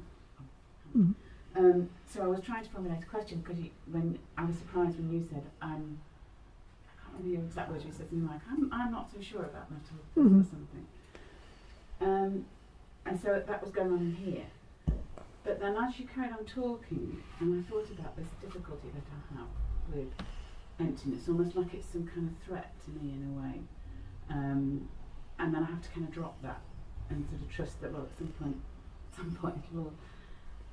So I was trying to formulate a question because when I was surprised when you said I can't remember your exact words. You said something like I'm not so sure about that or something. And so that was going on in here. But then as you carried on talking, and I thought about this difficulty that I have with emptiness, almost like it's some kind of threat to me in a way. And then I have to kind of drop that and sort of trust that, well, at some point it will.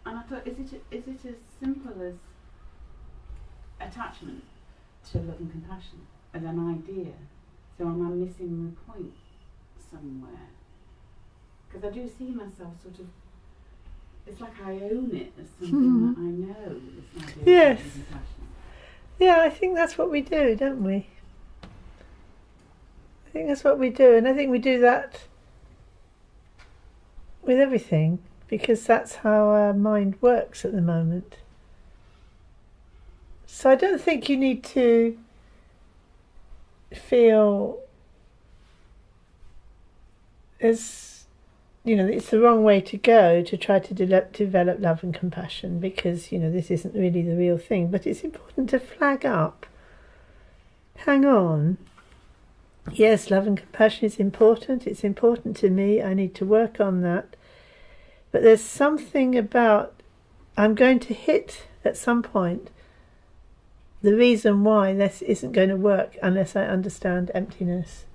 And I thought, is it as simple as attachment to love and compassion as an idea? So am I missing the point somewhere? Because I do see myself sort of, it's like I own it as something that I know, this idea Yes. of love and compassion. Yeah, I think that's what we do, don't we? I think that's what we do, and I think we do that with everything, because that's how our mind works at the moment. So I don't think you need to feel as, it's the wrong way to go to try to develop love and compassion, because, this isn't really the real thing. But it's important to flag up. Hang on. Yes, love and compassion is important. It's important to me. I need to work on that. But there's something about, I'm going to hit at some point the reason why this isn't going to work unless I understand emptiness.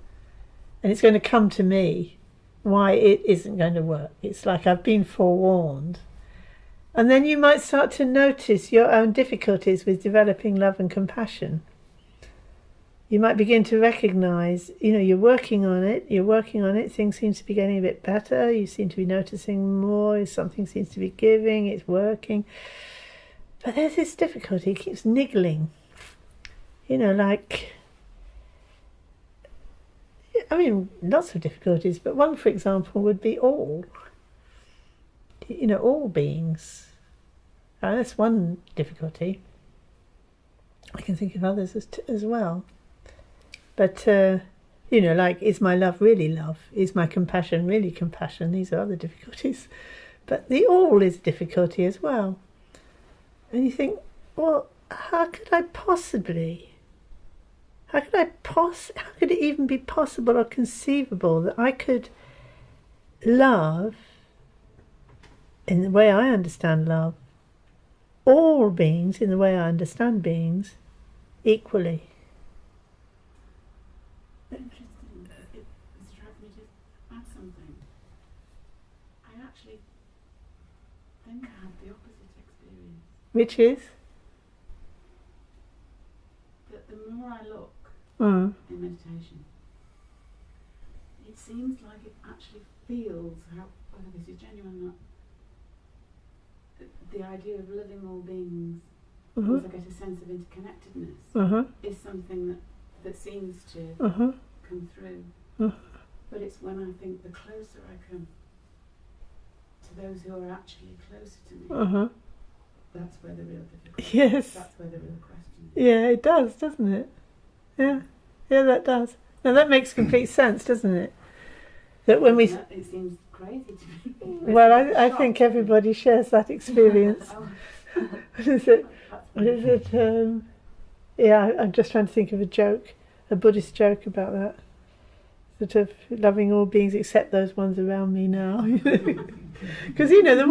And it's going to come to me why it isn't going to work. It's like I've been forewarned. And then you might start to notice your own difficulties with developing love and compassion. You might begin to recognise, you're working on it, things seem to be getting a bit better, you seem to be noticing more, something seems to be giving, it's working. But there's this difficulty, it keeps niggling. Lots of difficulties, but one, for example, would be all. All beings. That's one difficulty. I can think of others as well. But, is my love really love? Is my compassion really compassion? These are other difficulties. But the all is a difficulty as well. And you think, well, how could it even be possible or conceivable that I could love, in the way I understand love, all beings in the way I understand beings, equally? Interesting. It struck me to add something. I actually think I have the opposite experience. Which is? That the more I look in meditation, it seems like it actually feels, whether this is genuine or not, the idea of loving all beings, once I get a sense of interconnectedness, is something that seems to come through. But it's when I think the closer I come to those who are actually closer to me, that's where the real difficulty is. That's where the real question is. Yeah, it does, doesn't it? Yeah, that does. Now that makes complete sense, doesn't it? That when it seems crazy to me. Well, I think everybody shares that experience. What is it? Yeah, I'm just trying to think of a Buddhist joke about that. Sort of loving all beings except those ones around me now. Because the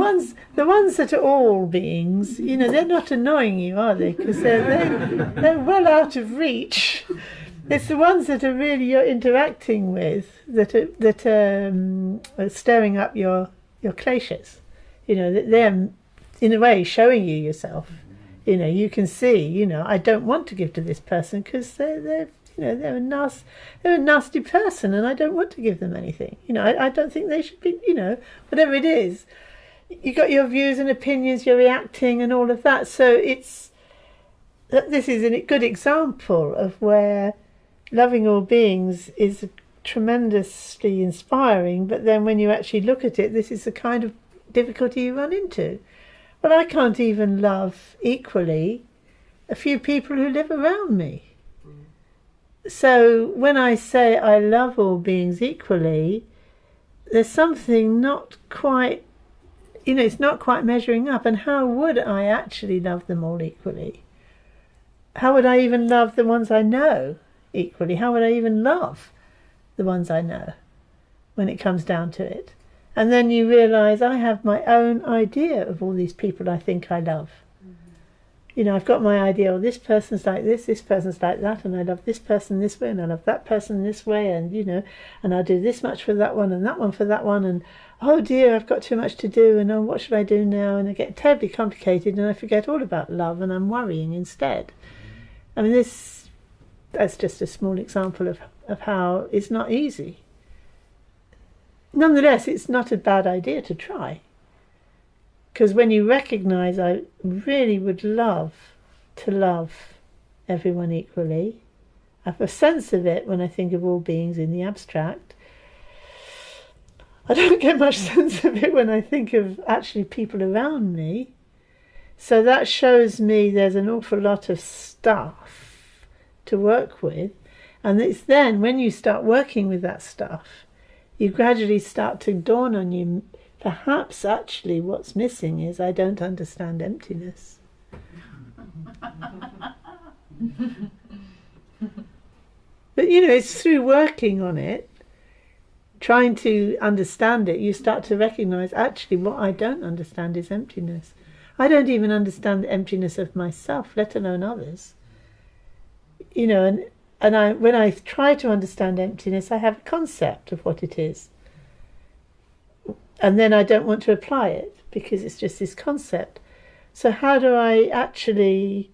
ones that are all beings, they're not annoying you, are they? Because they're well out of reach. It's the ones that are really you're interacting with that are stirring up your kleshas. That they're in a way showing you yourself. You can see. I don't want to give to this person because they're a nasty person, and I don't want to give them anything. I don't think they should be. Whatever it is, you got your views and opinions. You're reacting and all of that. So this is a good example of where loving all beings is tremendously inspiring, but then when you actually look at it, this is the kind of difficulty you run into. Well, I can't even love equally a few people who live around me. So when I say I love all beings equally, there's something not quite, it's not quite measuring up. And how would I actually love them all equally? How would I even love the ones I know equally? How would I even love the ones I know when it comes down to it? And then you realise I have my own idea of all these people I think I love. I've got my idea, this person's like this person's like that, and I love this person this way, and I love that person this way, and and I'll do this much for that one, and that one for that one, and oh dear, I've got too much to do, and oh, what should I do now? And I get terribly complicated, and I forget all about love, and I'm worrying instead. I mean, that's just a small example of how it's not easy. Nonetheless, it's not a bad idea to try. Because when you recognise I really would love to love everyone equally, I have a sense of it when I think of all beings in the abstract. I don't get much sense of it when I think of actually people around me. So that shows me there's an awful lot of stuff to work with. And it's then when you start working with that stuff, you gradually start to dawn on you, perhaps actually what's missing is I don't understand emptiness. But it's through working on it, trying to understand it, you start to recognise actually what I don't understand is emptiness. I don't even understand the emptiness of myself, let alone others. And when I try to understand emptiness, I have a concept of what it is. And then I don't want to apply it because it's just this concept. So how do I actually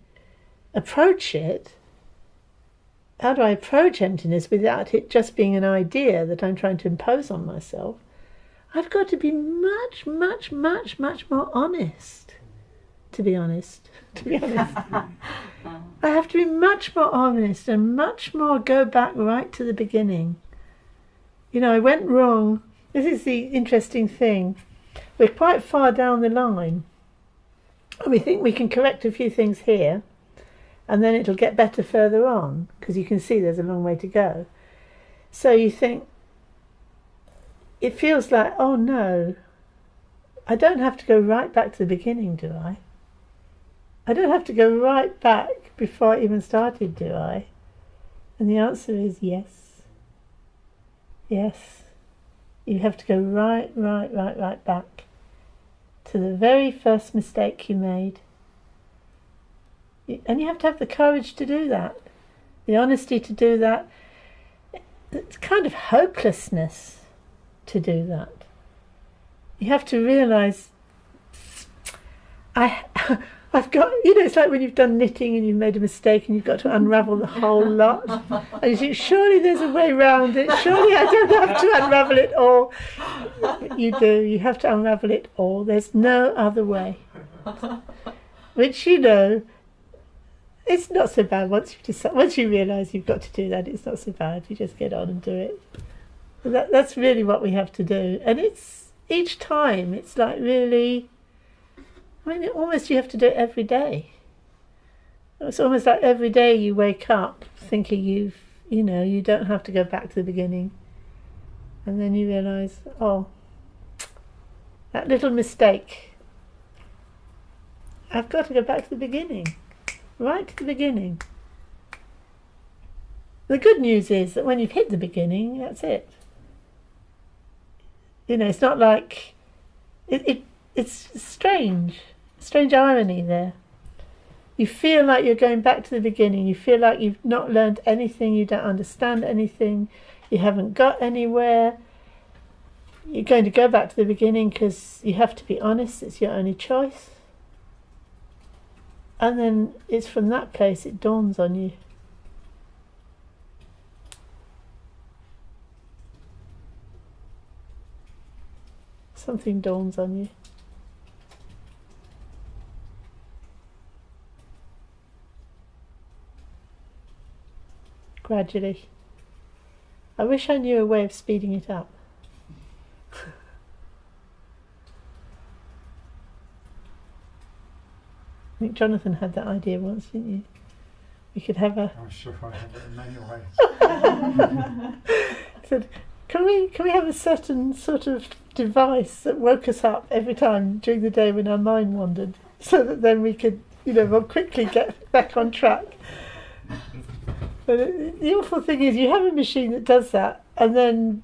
approach it? How do I approach emptiness without it just being an idea that I'm trying to impose on myself? I've got to be much, much, much, much more honest, to be honest. I have to be much more honest and much more go back right to the beginning. I went wrong. This is the interesting thing. We're quite far down the line. And we think we can correct a few things here, and then it'll get better further on, because you can see there's a long way to go. So you think, it feels like, oh no, I don't have to go right back to the beginning, do I? I don't have to go right back before I even started, do I? And the answer is yes. Yes. You have to go right back to the very first mistake you made. And you have to have the courage to do that, the honesty to do that. It's kind of hopelessness to do that. You have to realise, I I've got, it's like when you've done knitting and you've made a mistake and you've got to unravel the whole lot. And you think, surely there's a way around it. Surely I don't have to unravel it all. You do. You have to unravel it all. There's no other way. Which, it's not so bad once you realise you've got to do that. It's not so bad. You just get on and do it. That's really what we have to do. And it's each time. It's like really. Almost you have to do it every day. It's almost like every day you wake up thinking you don't have to go back to the beginning, and then you realise, oh, that little mistake. I've got to go back to the beginning. Right to the beginning. The good news is that when you've hit the beginning, that's it. It's not like it's strange irony there. You feel like you're going back to the beginning. You feel like you've not learned anything. You don't understand anything. You haven't got anywhere. You're going to go back to the beginning because you have to be honest. It's your only choice. And then it's from that place it dawns on you. Something dawns on you. Gradually. I wish I knew a way of speeding it up. I think Jonathan had that idea once, didn't you? We could have I'm sure I have it in many ways. Said, can we have a certain sort of device that woke us up every time during the day when our mind wandered, so that then we could, more quickly get back on track. But the awful thing is, you have a machine that does that, and then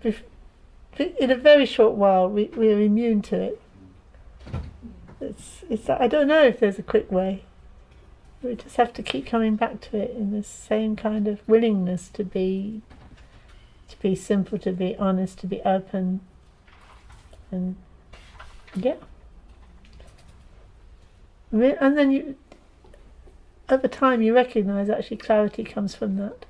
in a very short while, we're immune to it. It's like, I don't know if there's a quick way. We just have to keep coming back to it in the same kind of willingness to be simple, to be honest, to be open, and yeah. And then over time you recognise actually clarity comes from that.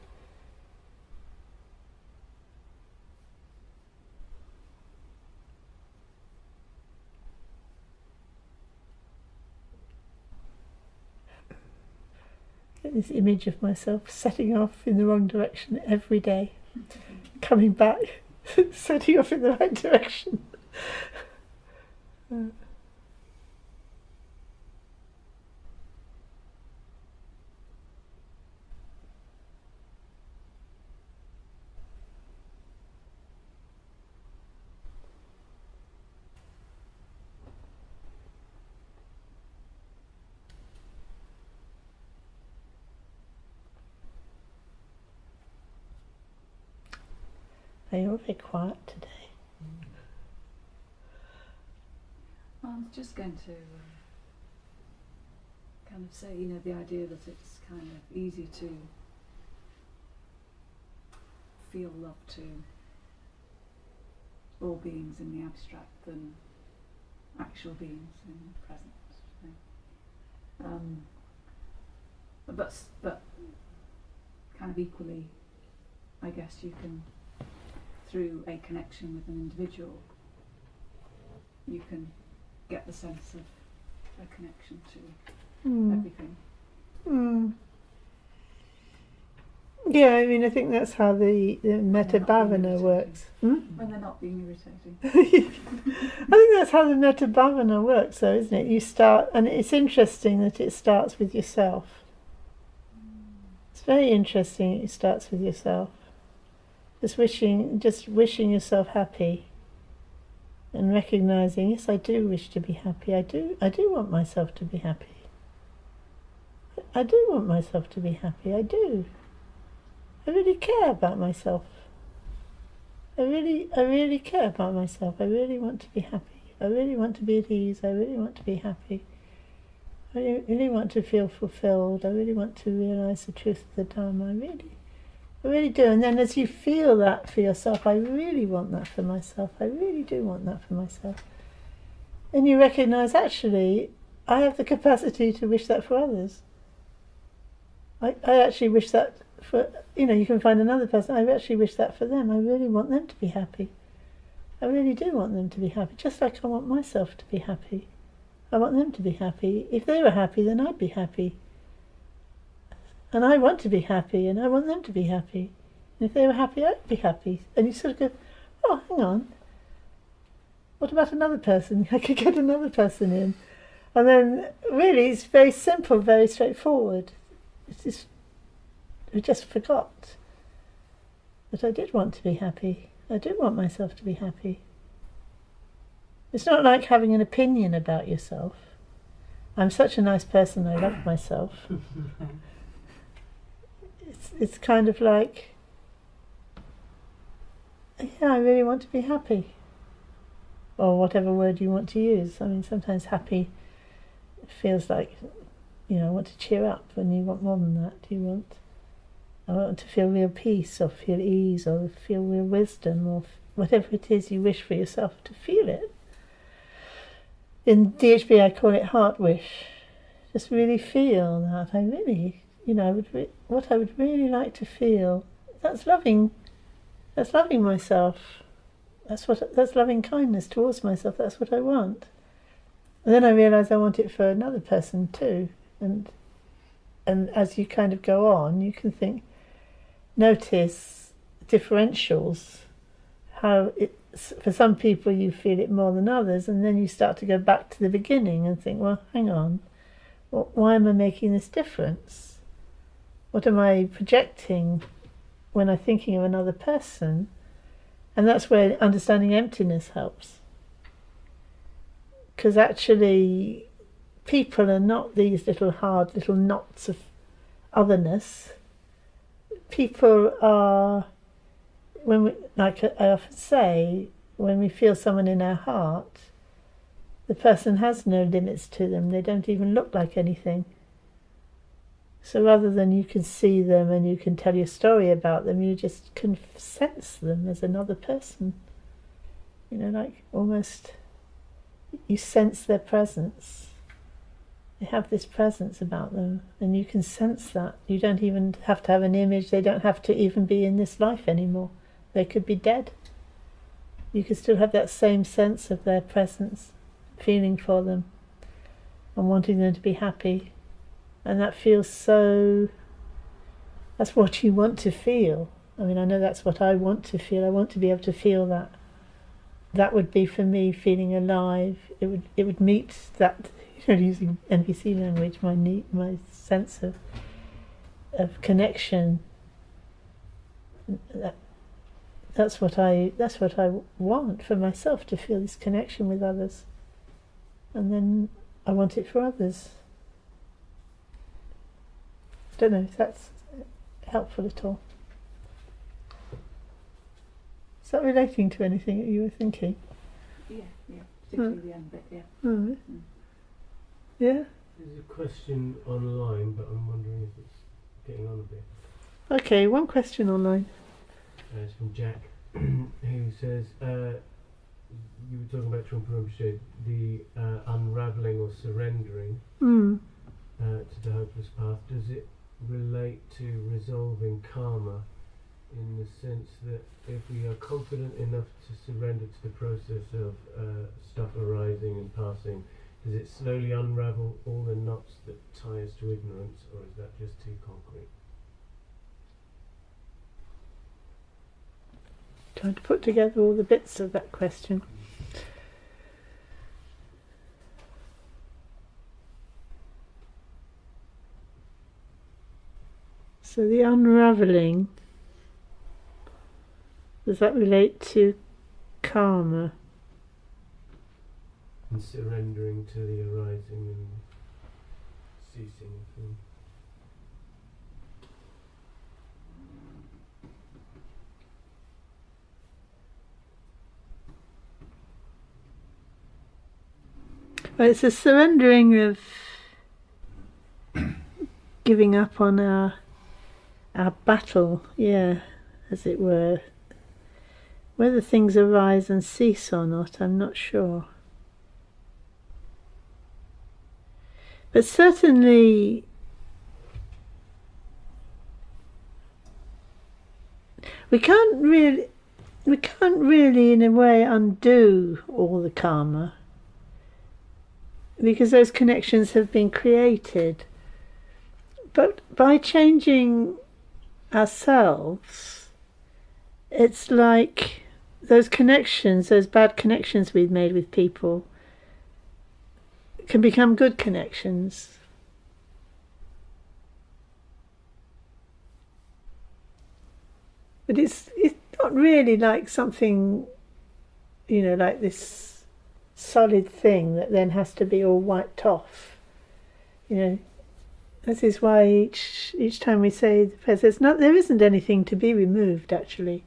Get this image of myself setting off in the wrong direction every day, coming back, setting off in the right direction. They are very quiet today. I was just going to kind of say, the idea that it's kind of easy to feel love to all beings in the abstract than actual beings in the present. But kind of equally, I guess you can, through a connection with an individual, you can get the sense of a connection to everything. Yeah, I think that's how the metta bhavana works. When they're not being irritating. I think that's how the metta bhavana works, though, isn't it? You start, and it's interesting that it starts with yourself. It's very interesting it starts with yourself. Just wishing yourself happy, and recognising, yes, I do wish to be happy. I do want myself to be happy. I do want myself to be happy. I do. I really care about myself. I really care about myself. I really want to be happy. I really want to be at ease. I really want to be happy. I really want to feel fulfilled. I really want to realise the truth of the Dharma. I really do. And then as you feel that for yourself, I really want that for myself. I really do want that for myself. And you recognise, actually, I have the capacity to wish that for others. I actually wish that for, you can find another person, I actually wish that for them. I really want them to be happy. I really do want them to be happy, just like I want myself to be happy. I want them to be happy. If they were happy, then I'd be happy. And I want to be happy, and I want them to be happy. And if they were happy, I'd be happy. And you sort of go, oh, hang on. What about another person? I could get another person in. And then, really, it's very simple, very straightforward. It's just, I just forgot that I did want to be happy. I do want myself to be happy. It's not like having an opinion about yourself. I'm such a nice person, I love myself. It's kind of like, yeah, I really want to be happy. Or whatever word you want to use. I mean, sometimes happy feels like, I want to cheer up, and you want more than that. I want to feel real peace, or feel ease, or feel real wisdom, or whatever it is you wish for yourself, to feel it. In DHB I call it heart wish. Just really feel that. I really, what I would really like to feel, that's loving myself. That's loving kindness towards myself. That's what I want. And then I realise I want it for another person too. And as you kind of go on, you can notice differentials. How for some people you feel it more than others, and then you start to go back to the beginning and think, well, hang on, why am I making this difference? What am I projecting when I'm thinking of another person? And that's where understanding emptiness helps. Because actually, people are not these hard little knots of otherness. People are, like I often say, when we feel someone in our heart, the person has no limits to them. They don't even look like anything. So rather than you can see them and you can tell your story about them, you just can sense them as another person. Like almost you sense their presence. They have this presence about them, and you can sense that. You don't even have to have an image. They don't have to even be in this life anymore. They could be dead. You could still have that same sense of their presence, feeling for them and wanting them to be happy. And that feels so, that's what you want to feel. I mean, I know that's what I want to feel. I want to be able to feel that. That would be for me feeling alive. It would meet that, using NVC language, my sense of connection. That's what I want for myself, to feel this connection with others. And then I want it for others. I don't know if that's helpful at all. Is that relating to anything that you were thinking? Yeah, particularly the end bit, yeah. Mm. Yeah? There's a question online, but I'm wondering if it's getting on a bit. Okay, one question online. It's from Jack, who says, you were talking about Trungpa Rinpoche, the unravelling or surrendering to the hopeless path. Does it relate to resolving karma, in the sense that if we are confident enough to surrender to the process of stuff arising and passing, does it slowly unravel all the knots that tie us to ignorance, or is that just too concrete? Trying to put together all the bits of that question. So the unravelling, does that relate to karma? And surrendering to the arising and ceasing of things. Well, it's a surrendering of giving up on our battle, as it were. Whether things arise and cease or not, I'm not sure. But certainly we can't really in a way undo all the karma, because those connections have been created. But by changing ourselves, it's like those connections, those bad connections we've made with people, can become good connections. But it's not really like something, like this solid thing that then has to be all wiped off. This is why each time we say the prayers, there isn't anything to be removed actually.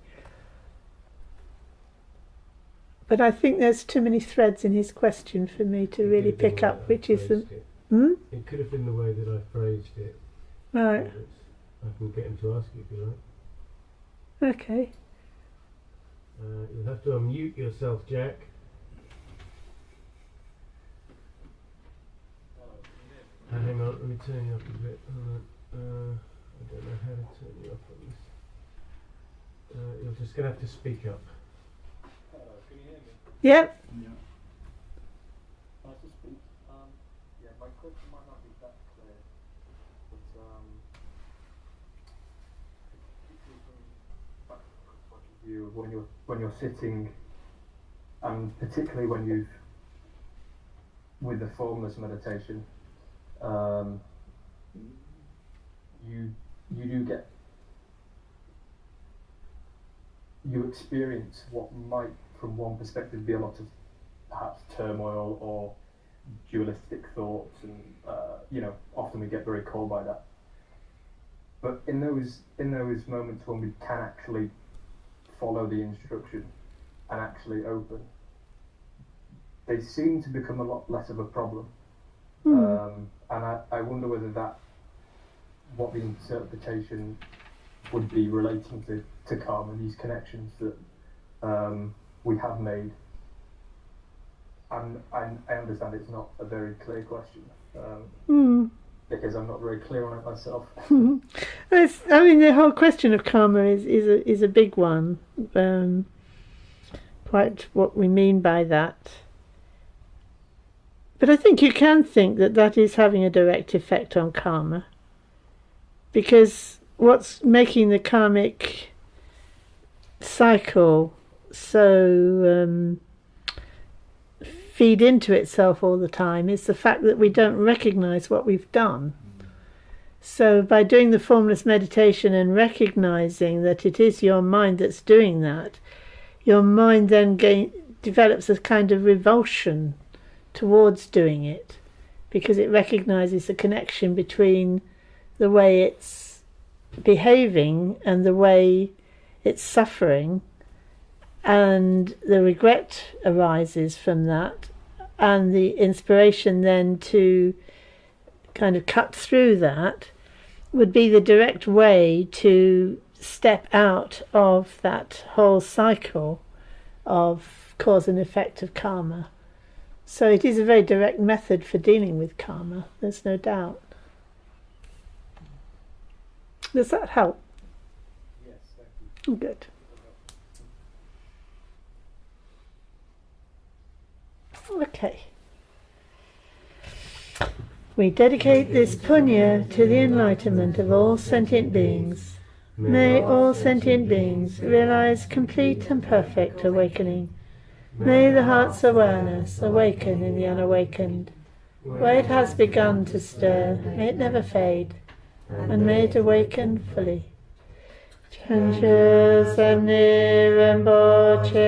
But I think there's too many threads in his question for me to really pick up, which is the... It could have been the way that I phrased it. Right. I can get him to ask you if you like. Okay. You'll have to unmute yourself, Jack. Hang on, let me turn you up a bit. I don't know how to turn you up on this. You're just going to have to speak up. Can you hear me? Yep. Yeah. Nice to speak. Yeah, my question might not be that clear, but particularly from that point of view, when you're sitting, and particularly when with the formless meditation, you experience what might, from one perspective, be a lot of perhaps turmoil or dualistic thoughts, and often we get very caught by that. But in those moments when we can actually follow the instruction and actually open, they seem to become a lot less of a problem. And I wonder whether what the interpretation would be relating to karma, these connections that we have made. And I understand it's not a very clear question, because I'm not very clear on it myself. The whole question of karma is a big one. Quite what we mean by that. But I think you can think that is having a direct effect on karma, because what's making the karmic cycle so feed into itself all the time is the fact that we don't recognize what we've done. So by doing the formless meditation and recognizing that it is your mind that's doing that, your mind then develops a kind of revulsion towards doing it, because it recognizes the connection between the way it's behaving and the way it's suffering, and the regret arises from that, and the inspiration then to kind of cut through that would be the direct way to step out of that whole cycle of cause and effect of karma. So it is a very direct method for dealing with karma, there's no doubt. Does that help? Yes, thank you. Good. Okay. We dedicate this punya to the enlightenment of all sentient beings. May all sentient beings realize complete and perfect awakening. May the heart's awareness awaken in the unawakened. Where it has begun to stir, may it never fade, and may it awaken fully. Chanchu samni rinpoche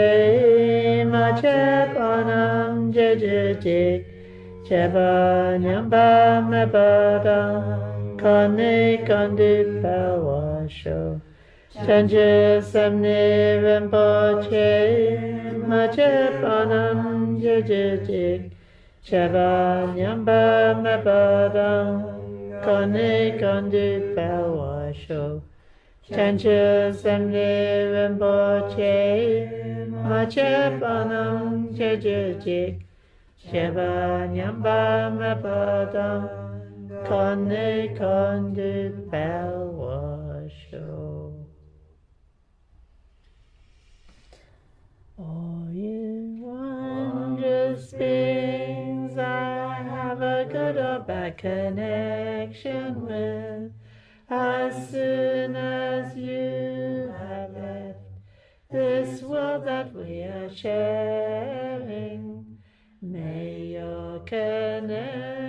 ma chepanam jejejik cheba nyamba mebada kane kandi pawasho. Chanchu samni rinpoche ma chepanam jejejik cheba nyamba mebada kane kandi pawasho. Chanchu samni rinpoche ma chepanam jejejik Shiva Nyamba Mapadam Konne Kondit Belwasho. Oh, you wondrous beings I have a good or bad connection with. As soon as you have left this world that we are sharing, may your connection